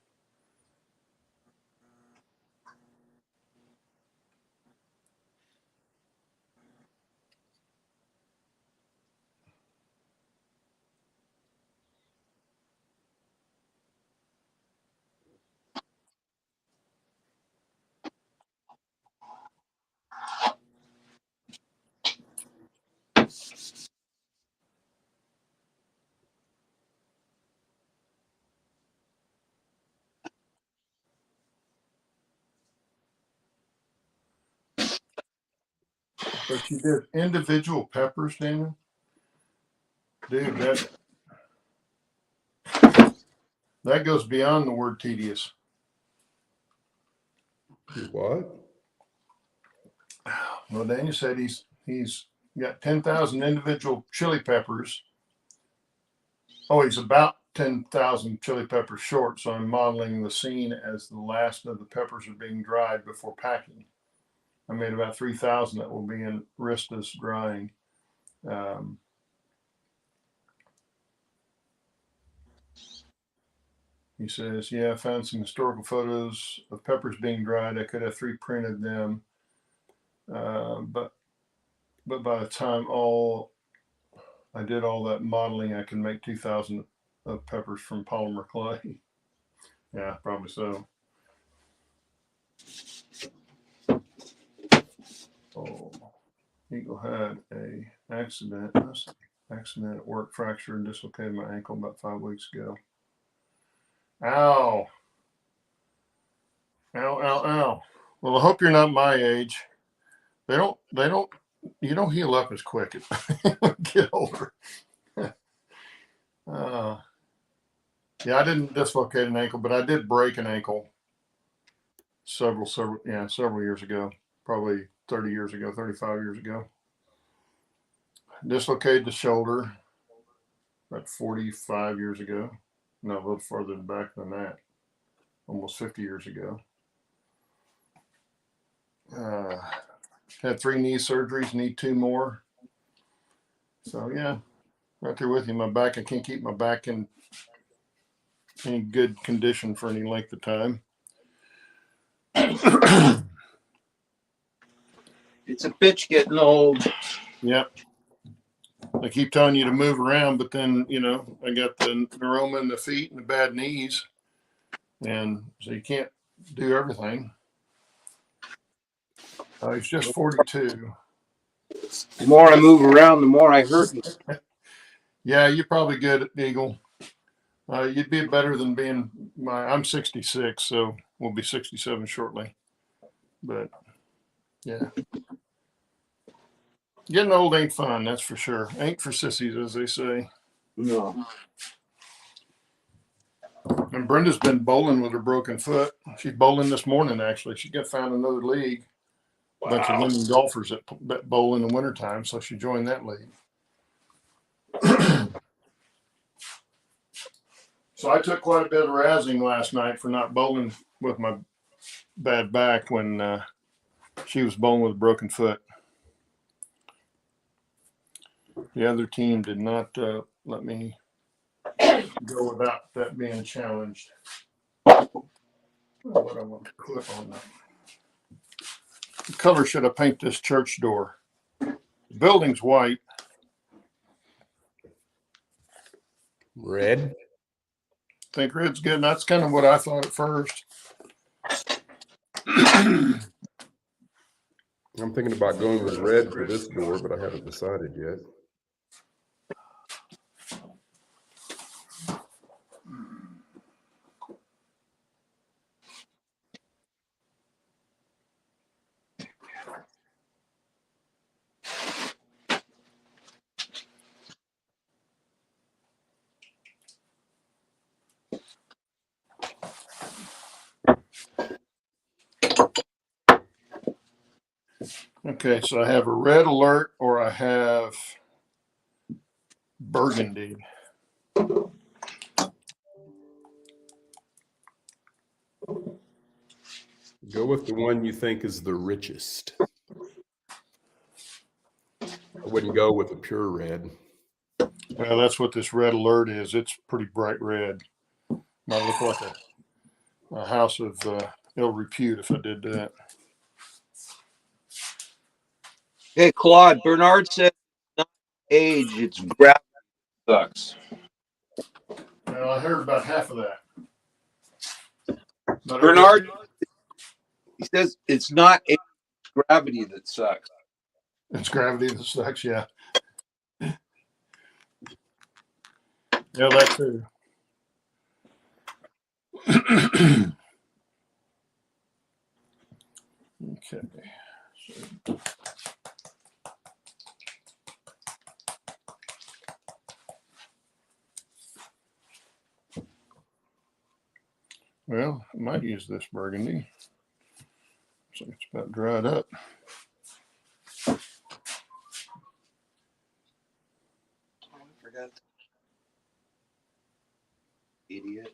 But you did individual peppers, Daniel? Dude, that goes beyond the word tedious. What? Well, Daniel said he's got 10,000 individual chili peppers. Oh, he's about 10,000 chili peppers short. So I'm modeling the scene as the last of the peppers are being dried before packing. I made about 3,000 that will be in Rista's drying. He says, yeah, I found some historical photos of peppers being dried. I could have 3D-printed them. But by the time I did all that modeling, I can make 2,000 of peppers from polymer clay. Yeah, probably so. Oh, Eagle had a accident at work, fractured and dislocated my ankle about 5 weeks ago. Ow. Ow, ow, ow. Well, I hope you're not my age. You don't heal up as quick as get older. Yeah, I didn't dislocate an ankle, but I did break an ankle several years ago, probably 30 years ago, 35 years ago. Dislocated the shoulder about 45 years ago. No, a little further back than that, almost 50 years ago. Had 3 knee surgeries, need 2 more. So yeah, right there with you. My back, I can't keep my back in any good condition for any length of time. It's a bitch getting old. Yep. I keep telling you to move around, but then, I got the neuroma in the feet and the bad knees. And so you can't do everything. He's just 42. The more I move around, the more I hurt. Yeah, you're probably good at Eagle. You'd be better than being I'm 66, so we'll be 67 shortly. But yeah. Getting old ain't fun, that's for sure. Ain't for sissies, as they say. No. And Brenda's been bowling with her broken foot. She's bowling this morning, actually. She got found another league. A bunch of women golfers that bowl in the wintertime, so she joined that league. So I took quite a bit of razzing last night for not bowling with my bad back when she was bowling with a broken foot. The other team did not let me go without that being challenged. What I want to put on that. What color should I paint this church door? The building's white. Red. Think red's good. And that's kind of what I thought at first. I'm thinking about going with red for this door, but I haven't decided yet. Okay, so I have a red alert or I have burgundy. Go with the one you think is the richest. I wouldn't go with a pure red. Well, that's what this red alert is. It's pretty bright red. Might look like a house of ill repute if I did that. Hey, Claude, Bernard said it's not age, it's gravity sucks. Well, I heard about half of that. But Bernard, he says it's not age, it's gravity that sucks. it's gravity that sucks, yeah. Yeah, that too. Okay. Well, I might use this burgundy. Looks like it's about dried up. Oh, I forgot. Idiot.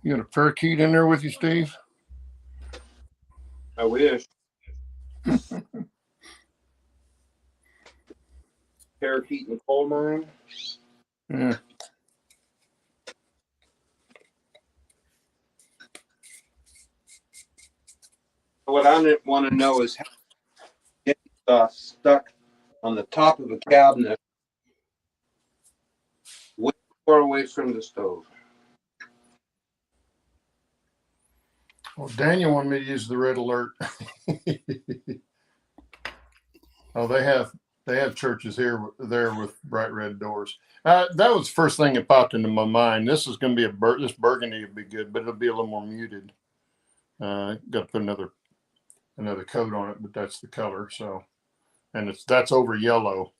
You got a parakeet in there with you, Steve? I wish. Parakeet and coal mine. Yeah. What I want to know is how to get stuck on the top of a cabinet way far away from the stove. Well, Daniel wanted me to use the red alert. Oh, they have churches there with bright red doors. That was the first thing that popped into my mind. This is going to be this burgundy will be good, but it'll be a little more muted. Got to put another coat on it, but that's the color. So, and that's over yellow.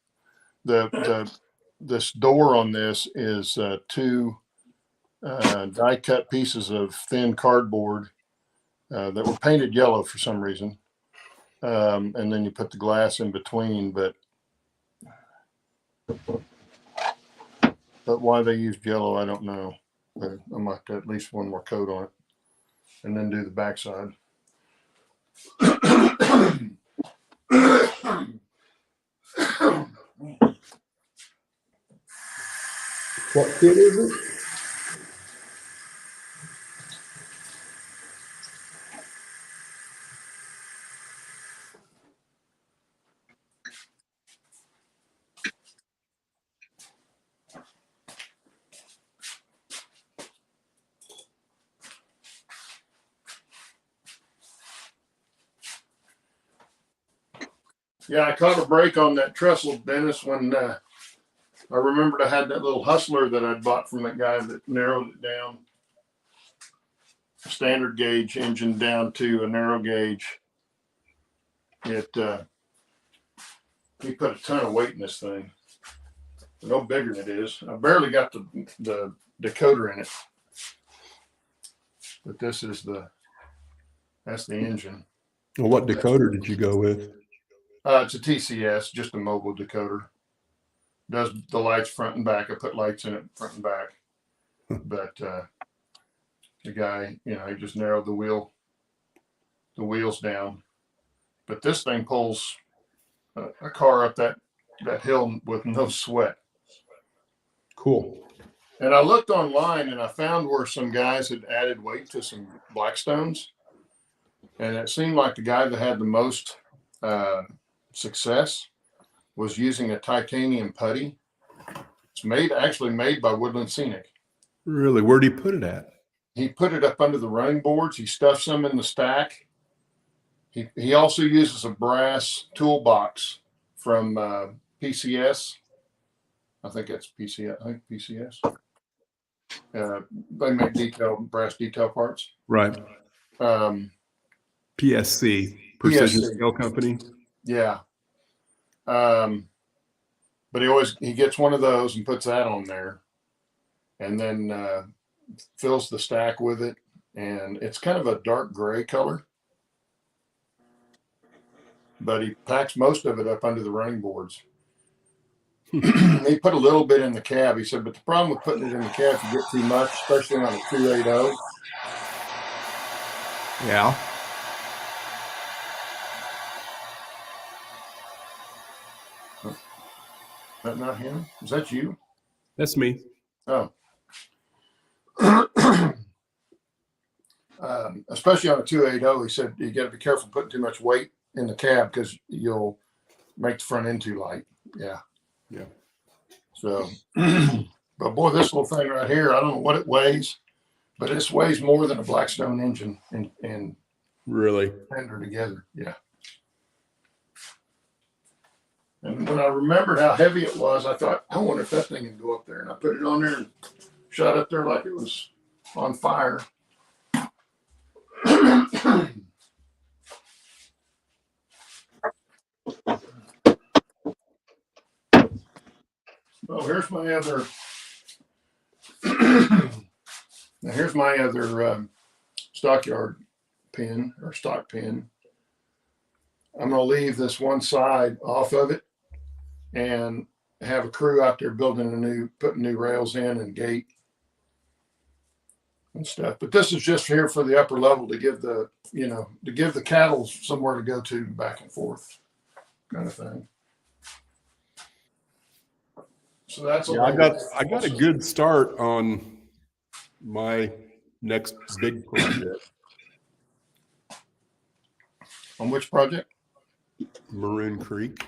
This door on this is two die cut pieces of thin cardboard that were painted yellow for some reason. and then you put the glass in between. But why they use Jello, I don't know. But I might have at least one more coat on it, and then do the backside. What kit is it? Yeah, I caught a break on that trestle, Dennis, when I remembered I had that little Hustler that I'd bought from that guy that narrowed it down. Standard gauge engine down to a narrow gauge. He put a ton of weight in this thing. No bigger than it is. I barely got the decoder in it. But that's the engine. Well, what decoder did you go with? It's a TCS, just a mobile decoder. Does the lights front and back. I put lights in it front and back. But the guy, he just narrowed the wheels down. But this thing pulls a car up that hill with no sweat. Cool. And I looked online and I found where some guys had added weight to some Blackstones. And it seemed like the guy that had the most success was using a titanium putty. It's actually made by Woodland Scenic. Really? Where'd he put it at? He put it up under the running boards. He stuffs them in the stack. He also uses a brass toolbox from PCS. I think that's PCS. I think PCS. They make brass detail parts. Right. PSC, Precision PSC. Scale Company. Yeah. But he gets one of those and puts that on there, and then fills the stack with it, and it's kind of a dark gray color. But he packs most of it up under the running boards. He put a little bit in the cab. He said, but the problem with putting it in the cab, if you get too much, especially on a 280. Yeah. Is that not him? Is that you? That's me. Oh. Especially on a 280, he said you got to be careful putting too much weight in the cab because you'll make the front end too light. Yeah. Yeah. So, but boy, this little thing right here, I don't know what it weighs, but this weighs more than a Blackstone engine and Really? fender together. Yeah. And when I remembered how heavy it was, I thought, I wonder if that thing can go up there. And I put it on there and shot up there like it was on fire. Oh, here's my other. Now here's my other stockyard pin or stock pin. I'm going to leave this one side off of it and have a crew out there putting new rails in and gate and stuff. But this is just here for the upper level to give the cattle somewhere to go to back and forth kind of thing. So that's I got a good start on my next big project. On which project? Maroon Creek.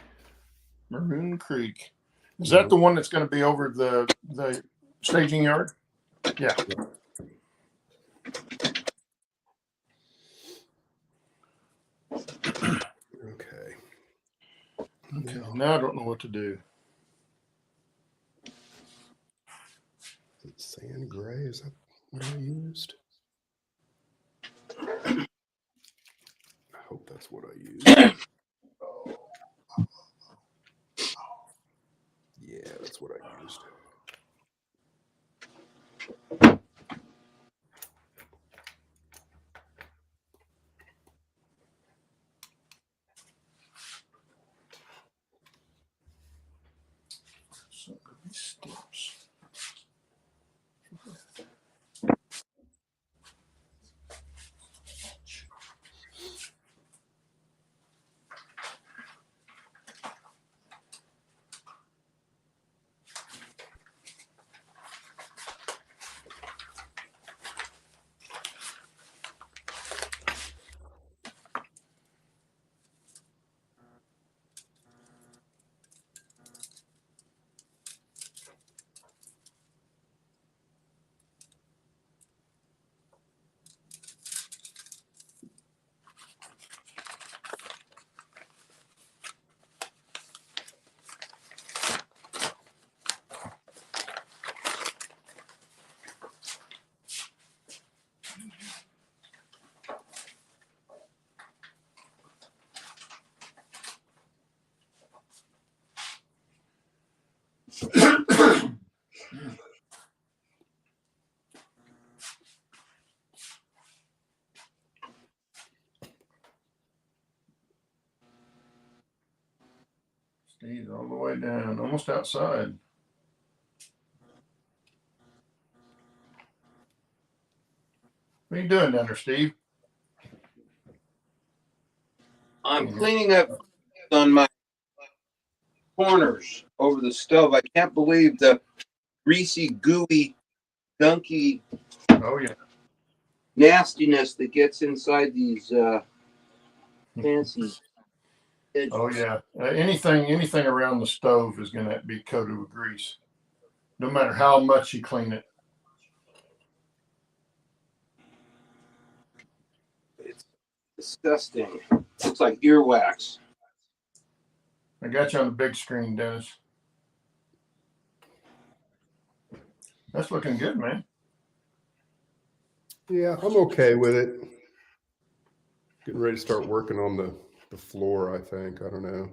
Maroon Creek. Is that the one that's going to be over the staging yard? Yeah. Okay. Now I don't know what to do. Is it sand gray? Is that what I used? I hope that's what I used. Yeah, that's what I used. Steve's all the way down, almost outside. What are you doing down there, Steve? I'm cleaning up on my corners over the stove. I can't believe the greasy, gooey, gunky Oh yeah. nastiness that gets inside these fancy edges. Oh yeah. Anything around the stove is going to be coated with grease, no matter how much you clean it. It's disgusting. Looks like earwax. I got you on the big screen, Dennis. That's looking good, man. Yeah, I'm okay with it. Getting ready to start working on the floor, I think. I don't know.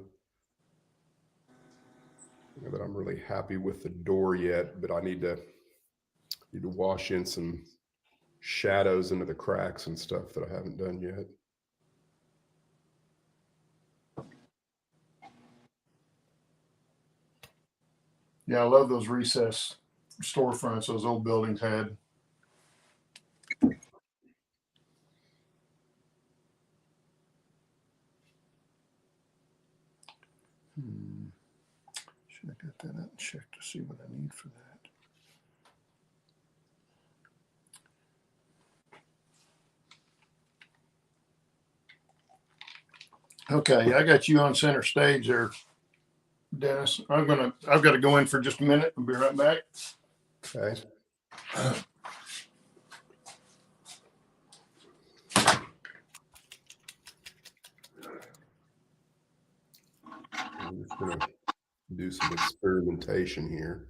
That I'm really happy with the door yet, but I need to wash in some shadows into the cracks and stuff that I haven't done yet. Yeah, I love those recess storefronts those old buildings had. Should I get that out and check to see what I need for that? Okay, I got you on center stage there, Dennis. I've got to go in for just a minute. I'll be right back. Okay. I'm just gonna do some experimentation here.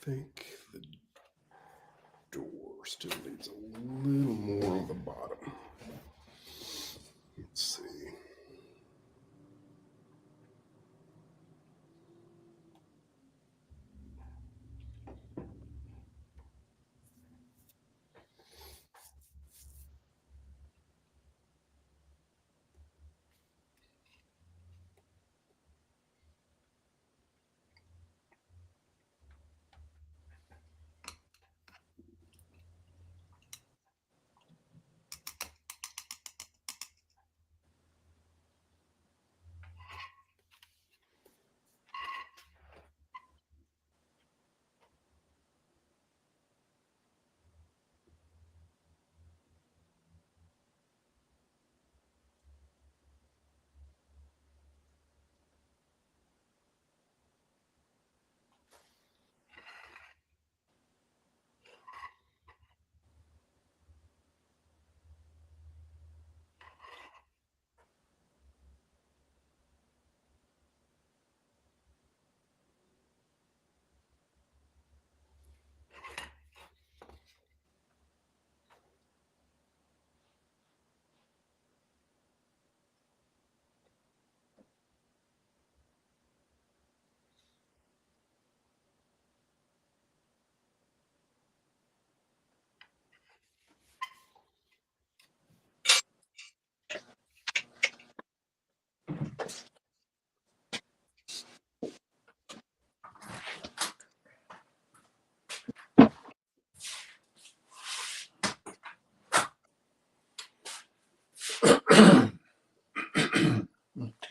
think the door still needs a little more on the bottom. Let's see.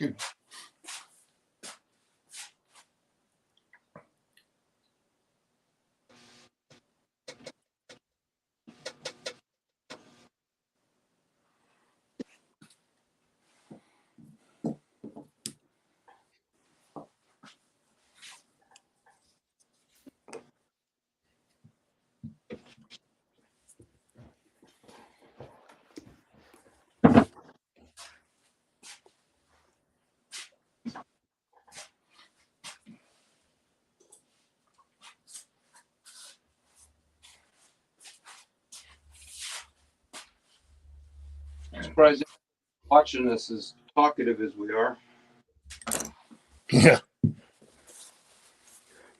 Excuse me. Surprised watching us as talkative as we are. Yeah.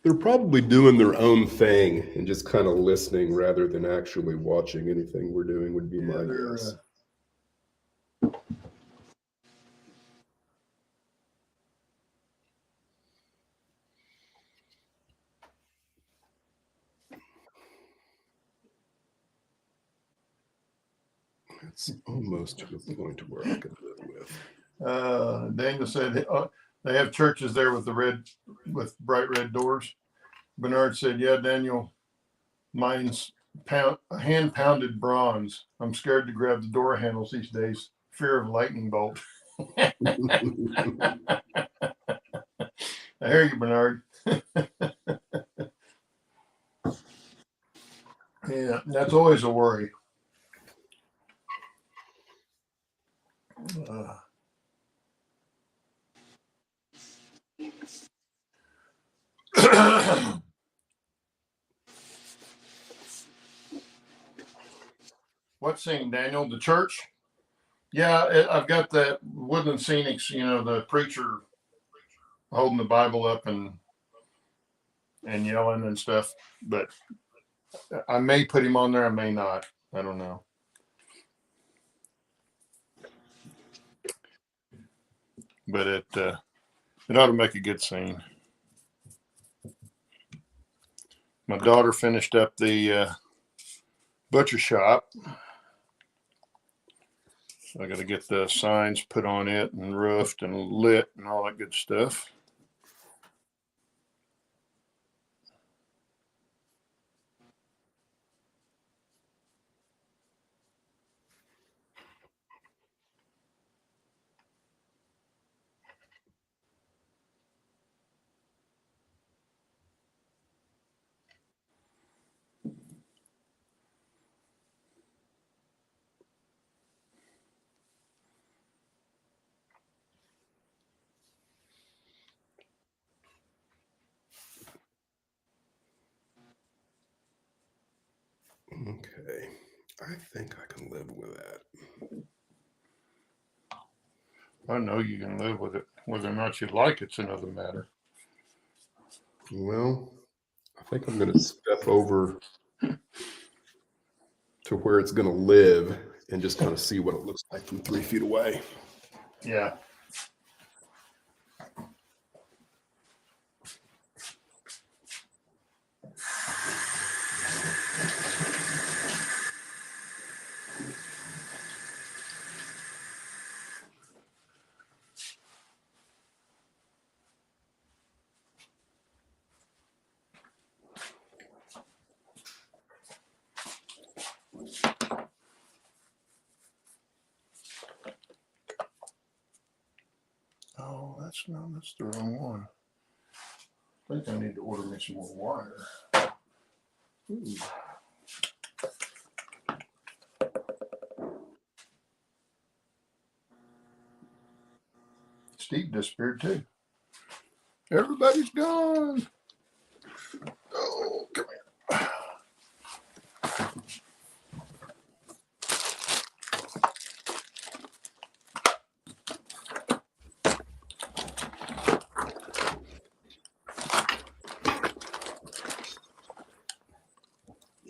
They're probably doing their own thing and just kind of listening rather than actually watching anything we're doing, would be my guess. It's almost to the point where I could live with. Daniel said they have churches there with with bright red doors. Bernard said, "Yeah, Daniel, mine's hand pounded bronze. I'm scared to grab the door handles these days. Fear of lightning bolt." I hear you, Bernard. Yeah, that's always a worry. Uh, what scene, Daniel? The church? Yeah, I've got that Woodland Scenics, the preacher holding the Bible up and yelling and stuff. But I may put him on there, I may not. I don't know. But it ought to make a good scene. My daughter finished up the butcher shop. So I got to get the signs put on it and roofed and lit and all that good stuff. Okay. I think I can live with that. I know you can live with it. Whether or not you like it's another matter. Well, I think I'm going to step over to where it's going to live and just kind of see what it looks like from 3 feet away. Yeah. Oh, that's the wrong one. I think I need to order me some more wire. Ooh. Steve disappeared too. Everybody's gone. Oh, come here.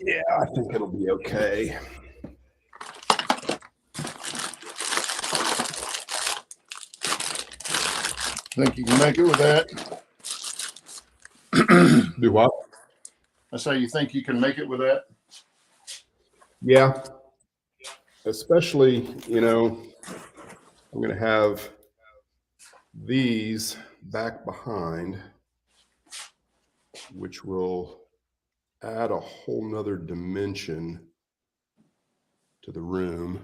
Yeah, I think it'll be okay. Think you can make it with that? Do what? I say you think you can make it with that? Yeah. Especially, I'm going to have these back behind, which will add a whole nother dimension to the room.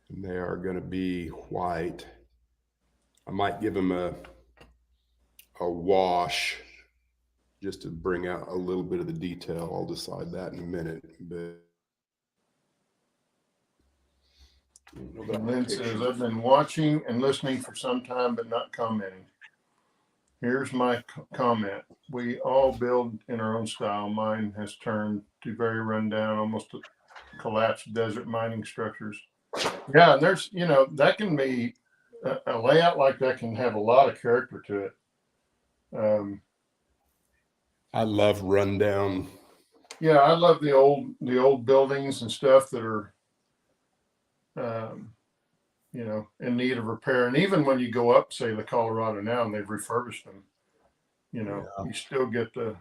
And they are going to be white. I might give them a wash just to bring out a little bit of the detail. I'll decide that in a minute. But And Lynn says, I've been watching and listening for some time, but not commenting. Here's my comment. We all build in our own style. Mine has turned to very rundown, almost collapsed desert mining structures. Yeah, and there's, that can be a layout like that can have a lot of character to it. I love rundown. Yeah, I love the old buildings and stuff that are, in need of repair. And even when you go up, say the Colorado now, and they've refurbished them, you still get the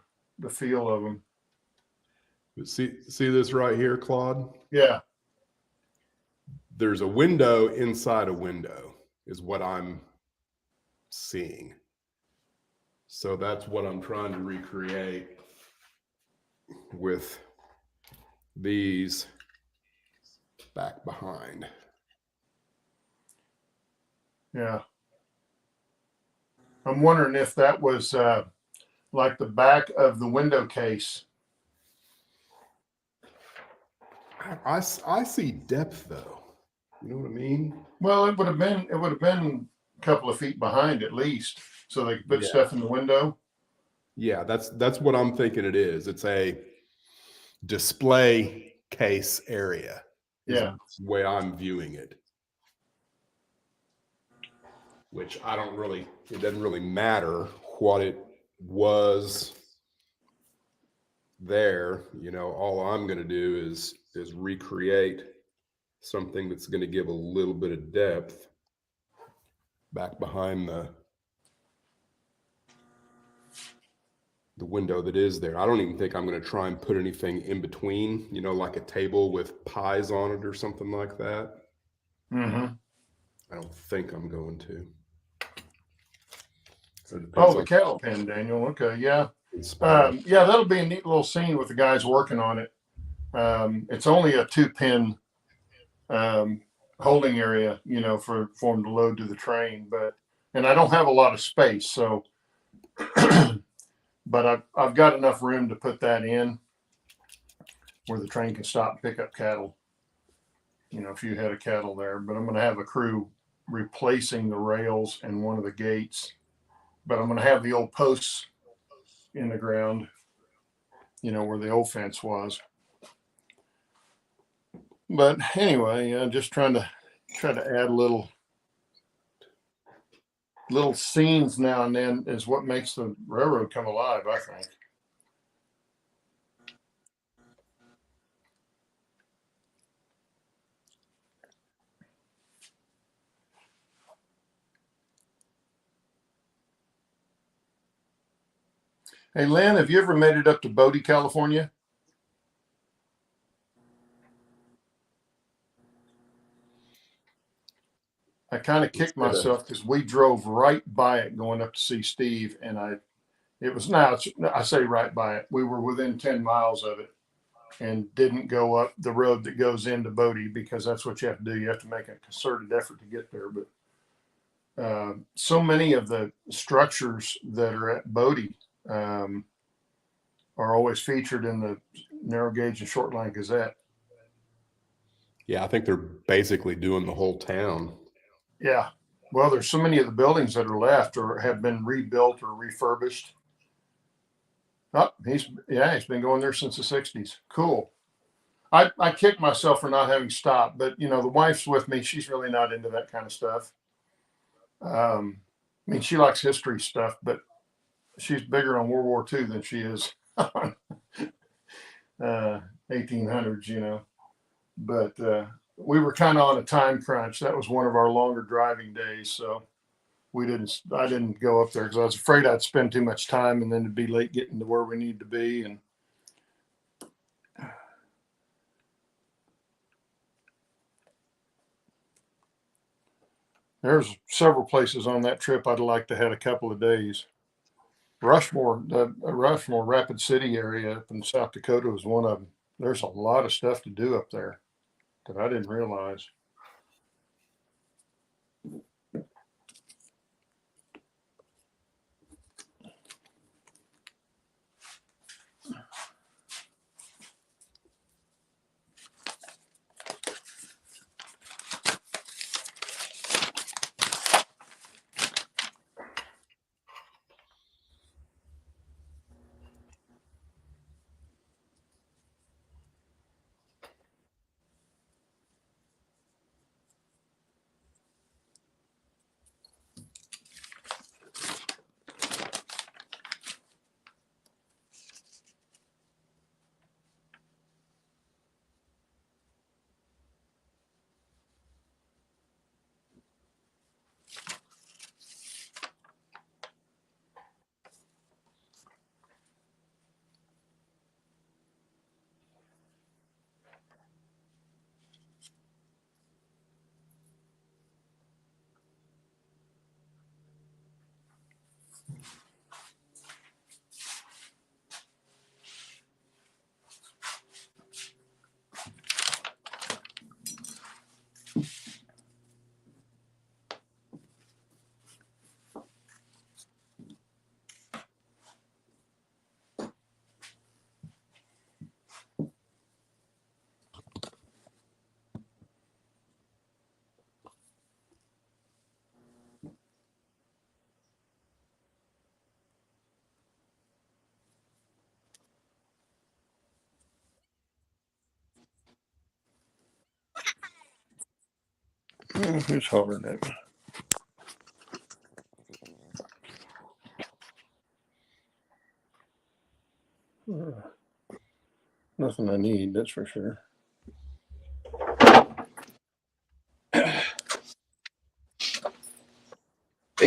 feel of them. But see this right here, Claude? Yeah. There's a window inside a window is what I'm seeing. So that's what I'm trying to recreate with these back behind. Yeah. I'm wondering if that was like the back of the window case. I see depth though. You know what I mean? Well, it would have been a couple of feet behind at least, so they could put stuff in the window. Yeah, that's what I'm thinking it is. It's a display case area. Yeah. The way I'm viewing it. Which it doesn't really matter what it was there. All I'm going to do is recreate something that's going to give a little bit of depth back behind the window that is there. I don't even think I'm going to try and put anything in between, like a table with pies on it or something like that. Mm-hmm. I don't think I'm going to. Oh, the cattle pen, Daniel. Okay, yeah. Yeah, that'll be a neat little scene with the guys working on it. It's only a 2-pin holding area, for them to load to the train. And I don't have a lot of space, so, but I've got enough room to put that in where the train can stop and pick up cattle. A few head of cattle there. But I'm going to have a crew replacing the rails and one of the gates. But I'm going to have the old posts in the ground where the old fence was. But anyway, just trying to add little scenes now and then is what makes the railroad come alive, I think. Hey, Lynn, have you ever made it up to Bodie, California? I kind of kicked myself because we drove right by it going up to see Steve, and I say right by it. We were within 10 miles of it and didn't go up the road that goes into Bodie because that's what you have to do. You have to make a concerted effort to get there. But so many of the structures that are at Bodie are always featured in the narrow gauge and short line Gazette. Yeah, I think they're basically doing the whole town. Yeah. Well, there's so many of the buildings that are left or have been rebuilt or refurbished. Oh, he's been going there since the 60s. Cool. I kicked myself for not having stopped, but the wife's with me. She's really not into that kind of stuff. I mean, she likes history stuff, but she's bigger on World War II than she is on 1800s, But we were kind of on a time crunch. That was one of our longer driving days, so I didn't go up there because I was afraid I'd spend too much time and then it'd be late getting to where we need to be. And there's several places on that trip I'd like to have a couple of days. Rushmore, the Rushmore Rapid City area up in South Dakota was one of them. There's a lot of stuff to do up there that I didn't realize. Who's hollering at me? Nothing I need, that's for sure. Hey,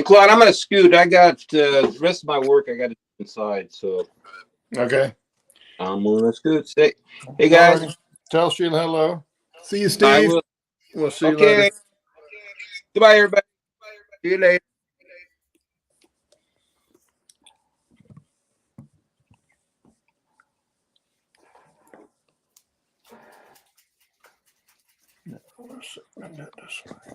Claude, I'm gonna scoot. I got the rest of my work. I got to do inside, so Okay. I'm gonna scoot. Hey guys, Alrighty. Tell Sheila hello. See you, I Steve. will. We'll see you Okay. later. Goodbye, everybody. See you later. Let's run that this way.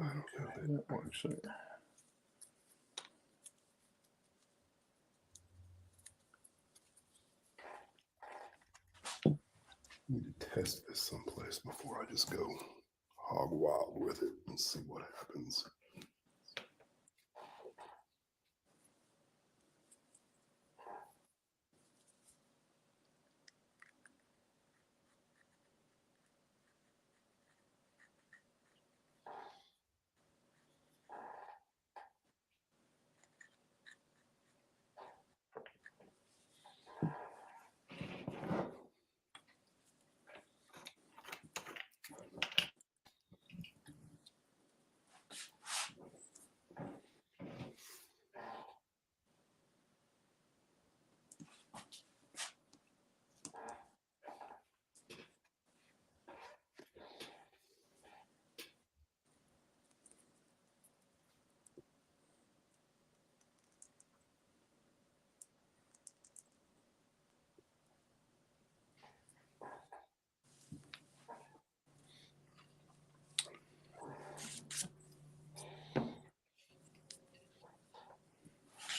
Okay, that works there. I need to test this someplace before I just go hog wild with it and see what happens.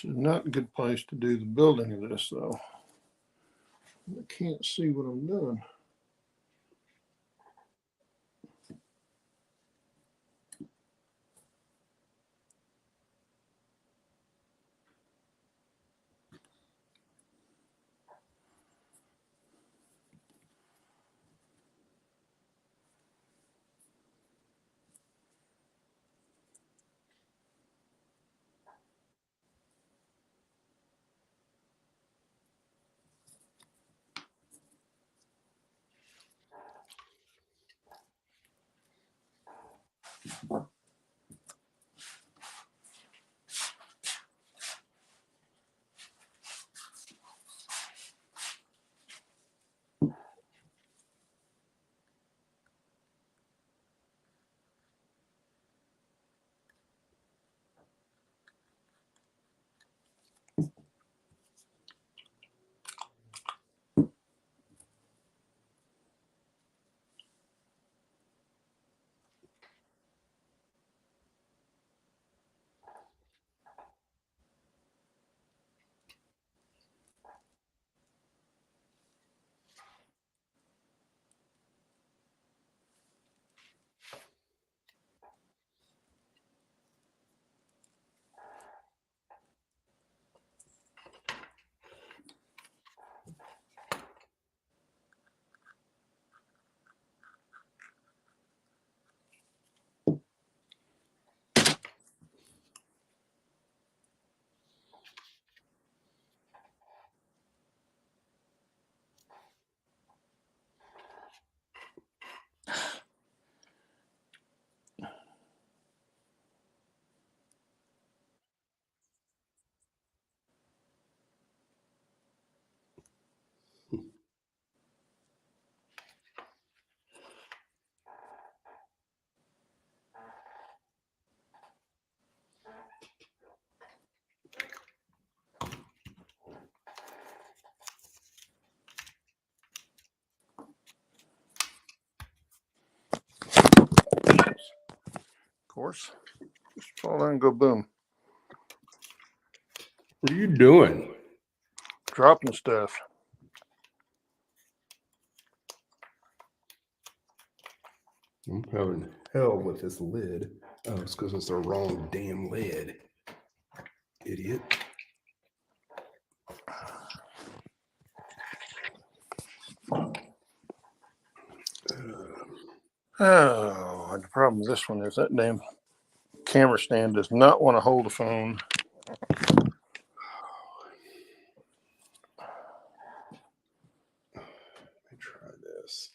This is not a good place to do the building of this, though. I can't see what I'm doing. Of course, just fall down and go boom. What are you doing? Dropping stuff. I'm having hell with this lid. Oh, it's because it's the wrong damn lid. Idiot. Oh, the problem with this one is that damn camera stand does not want to hold a phone. Let me try this.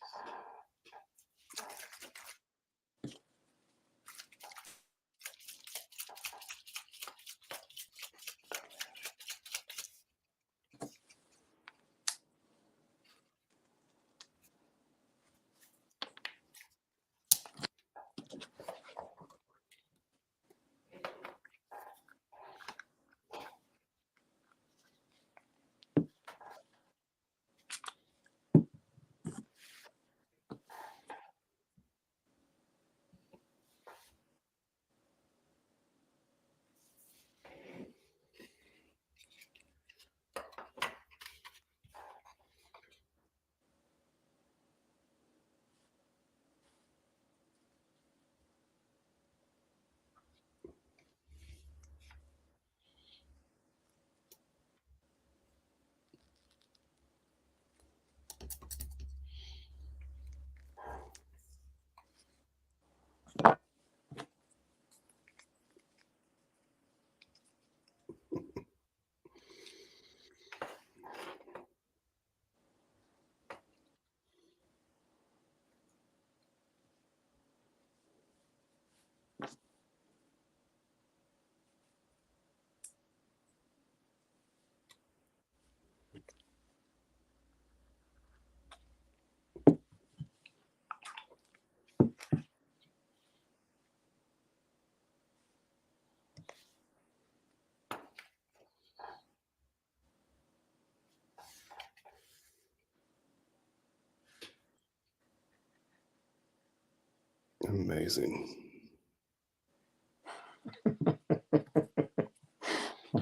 Amazing.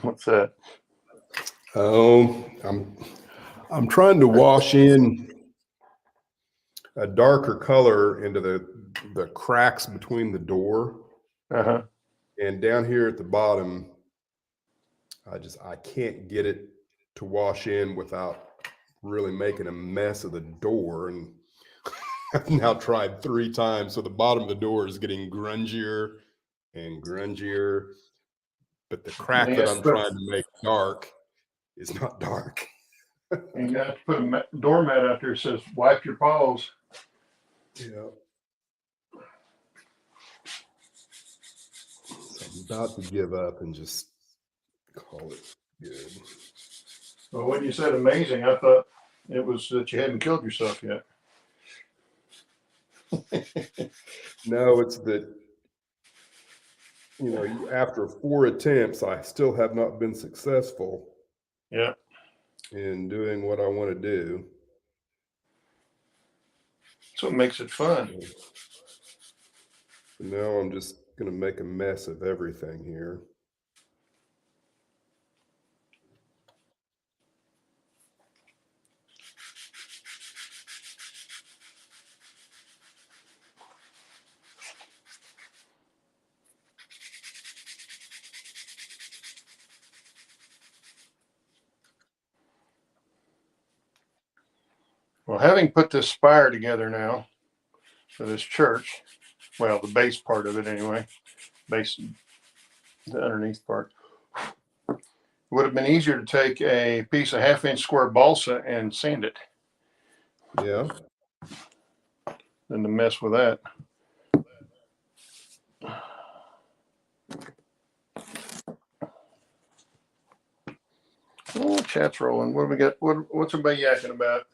What's that? Oh, I'm trying to wash in a darker color into the cracks between the door. Uh-huh. And down here at the bottom, I can't get it to wash in without really making a mess of the door. And I've now tried 3 times. So the bottom of the door is getting grungier and grungier. But the crack that I'm trying to make dark is not dark. You got to put a doormat out there that says, wipe your paws. Yeah. So I'm about to give up and just call it good. Well, when you said amazing, I thought it was that you hadn't killed yourself yet. No, it's that, after 4 attempts, I still have not been successful Yeah. in doing what I want to do. That's what makes it fun. So now I'm just going to make a mess of everything here. Well, having put this spire together now for this church, well, the base part of it anyway, base, the underneath part, it would have been easier to take a piece of 1/2-inch square balsa and sand it Yeah. than to mess with that. Oh, chat's rolling. What do we got? What's everybody yakking about?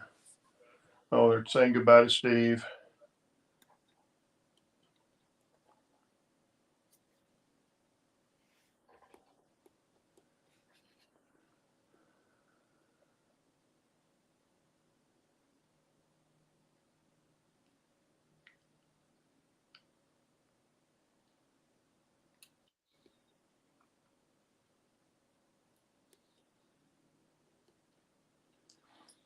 Oh, they're saying goodbye to Steve.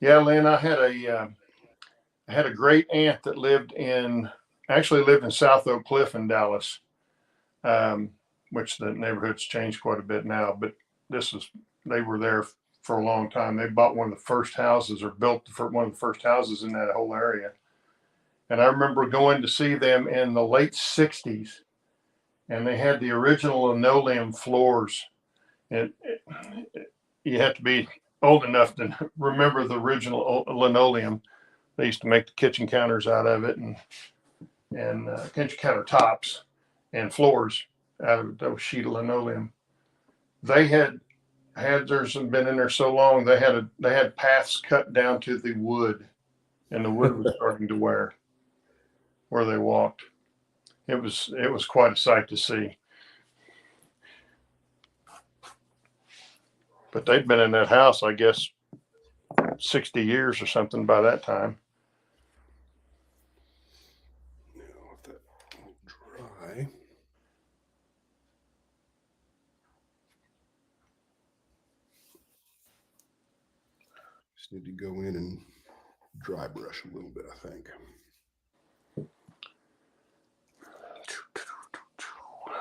Yeah, Lynn, I had a great aunt that actually lived in South Oak Cliff in Dallas, which the neighborhood's changed quite a bit now. But they were there for a long time. They bought one of the first houses or built one of the first houses in that whole area. And I remember going to see them in the late 60s, and they had the original linoleum floors. And you have to be old enough to remember the original linoleum. They used to make the kitchen counters out of it and kitchen countertops and floors out of those sheet of linoleum. They had theirs had been in there so long they had paths cut down to the wood, and the wood was starting to wear where they walked. It was quite a sight to see. But they'd been in that house, I guess, 60 years or something by that time. Now, if that will dry. Just need to go in and dry brush a little bit, I think.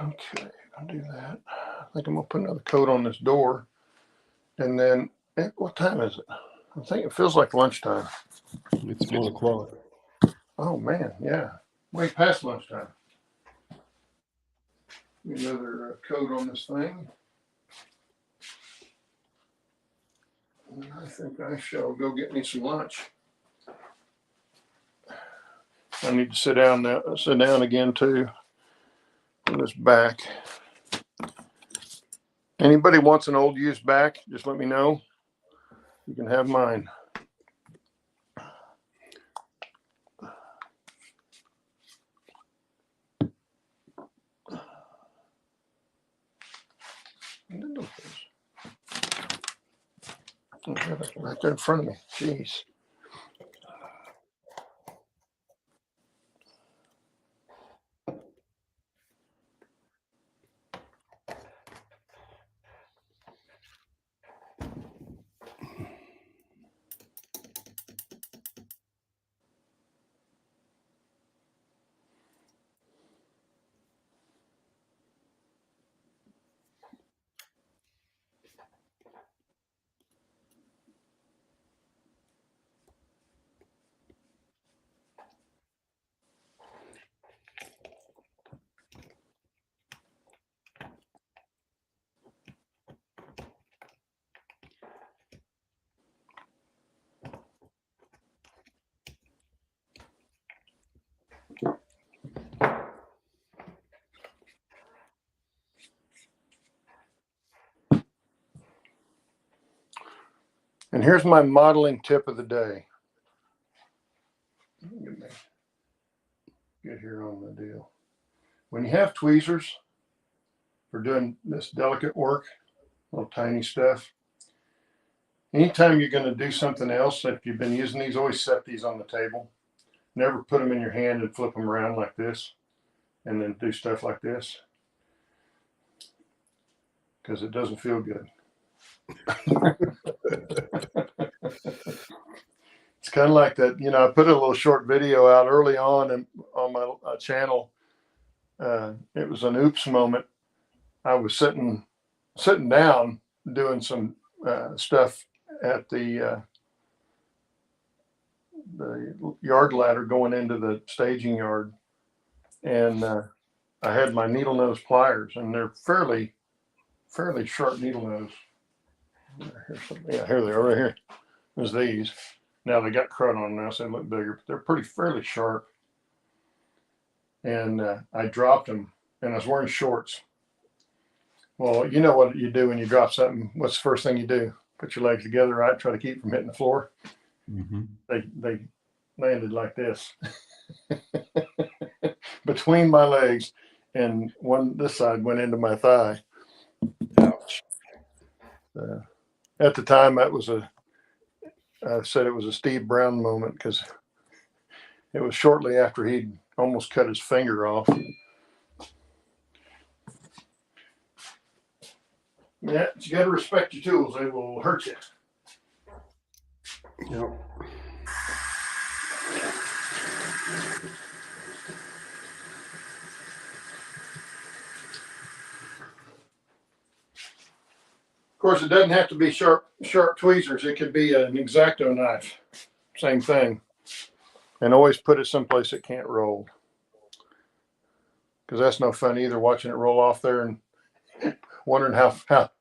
Okay, I'll do that. I think I'm gonna put another coat on this door. And then, what time is it? I think it feels like lunchtime. It's 1 o'clock. Oh man, yeah, way past lunchtime. Another coat on this thing. And I think I shall go get me some lunch. I need to sit down now. Sit down again too. On this back. Anybody wants an old used back? Just let me know. You can have mine. Right there in front of me. Jeez. And here's my modeling tip of the day. Let me get here on the deal. When you have tweezers for doing this delicate work, little tiny stuff, anytime you're going to do something else, if you've been using these, always set these on the table. Never put them in your hand and flip them around like this and then do stuff like this, because it doesn't feel good. It's kind of like that, you know, I put a little short video out early on my channel. It was an oops moment. I was sitting down doing some stuff at the yard ladder going into the staging yard, and I had my needle nose pliers, and they're fairly sharp needle nose. Yeah, here they are right here. There's these. Now they got crud on them now, so they look bigger, but they're fairly sharp. And I dropped them, and I was wearing shorts. Well, you know what you do when you drop something. What's the first thing you do? Put your legs together, right? Try to keep from hitting the floor. Mm-hmm. They landed like this between my legs, and this side went into my thigh. Ouch. At the time, I said it was a Steve Brown moment, because it was shortly after he'd almost cut his finger off. Yeah, you got to respect your tools; they will hurt you. Yep. Of course, it doesn't have to be sharp tweezers. It could be an X-Acto knife. Same thing. And always put it someplace it can't roll, because that's no fun either, watching it roll off there and wondering how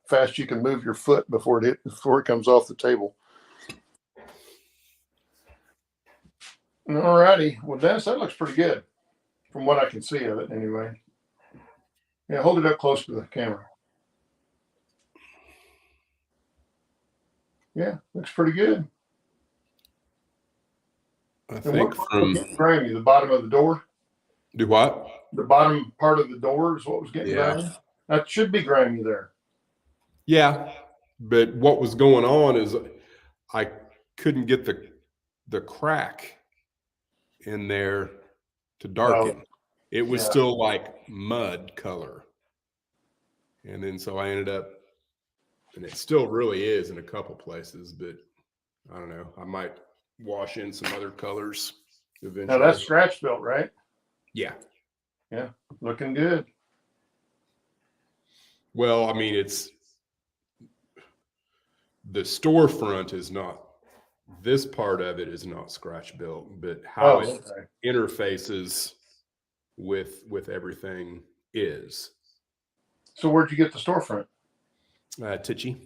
fast you can move your foot before it comes off the table. All righty. Well, Dennis, that looks pretty good from what I can see of it anyway. Yeah, hold it up close to the camera. Yeah, looks pretty good. I And think what was getting grimy? The bottom of the door? Do what? The bottom part of the door is what was getting grimy? That should be grimy there. Yeah, but what was going on is I couldn't get the crack in there to darken. It was still like mud color. And then so I ended up, and it still really is in a couple places, but I don't know. I might wash in some other colors eventually. Now that's scratch built, right? Yeah. Yeah, looking good. Well, I mean, it's the storefront is not, this part of it is not scratch built, but how it interfaces with everything is. So where'd you get the storefront? Titchy.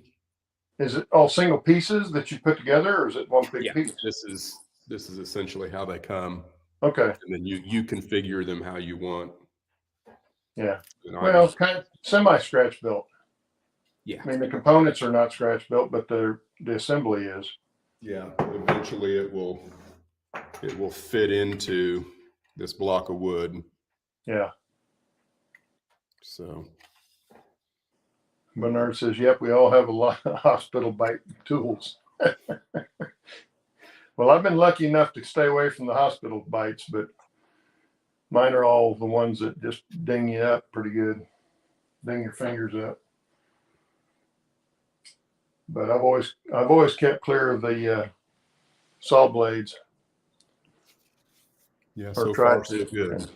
Is it all single pieces that you put together, or is it one big piece? This is essentially how they come. Okay. And then you configure them how you want. Yeah. Well, it's kind of semi-scratch built. Yeah. I mean, the components are not scratch built, but the assembly is. Yeah. Eventually it will fit into this block of wood. Yeah. So Bernard says, yep, we all have a lot of hospital bite tools. Well, I've been lucky enough to stay away from the hospital bites, but mine are all the ones that just ding you up pretty good, ding your fingers up. But I've always kept clear of the saw blades. yeah, so far so good.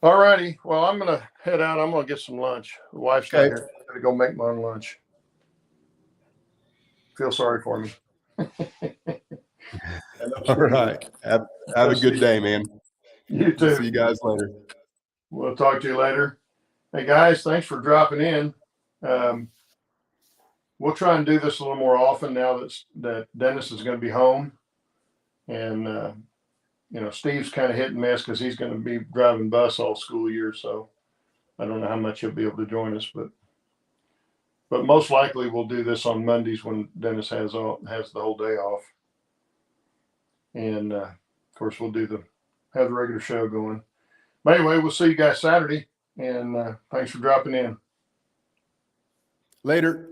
All righty. Well, I'm gonna head out. I'm gonna get some lunch. The wife's not here. I'm gonna go make my own lunch. Feel sorry for me. All right. Have a good day, man. You too. See you guys later. We'll talk to you later. Hey guys, thanks for dropping in. We'll try and do this a little more often now that Dennis is going to be home, and Steve's kind of hit and miss because he's going to be driving bus all school year. So I don't know how much he'll be able to join us, but but most likely we'll do this on Mondays when Dennis has the whole day off. And of course we'll have the regular show going. But anyway, we'll see you guys Saturday, and thanks for dropping in. Later.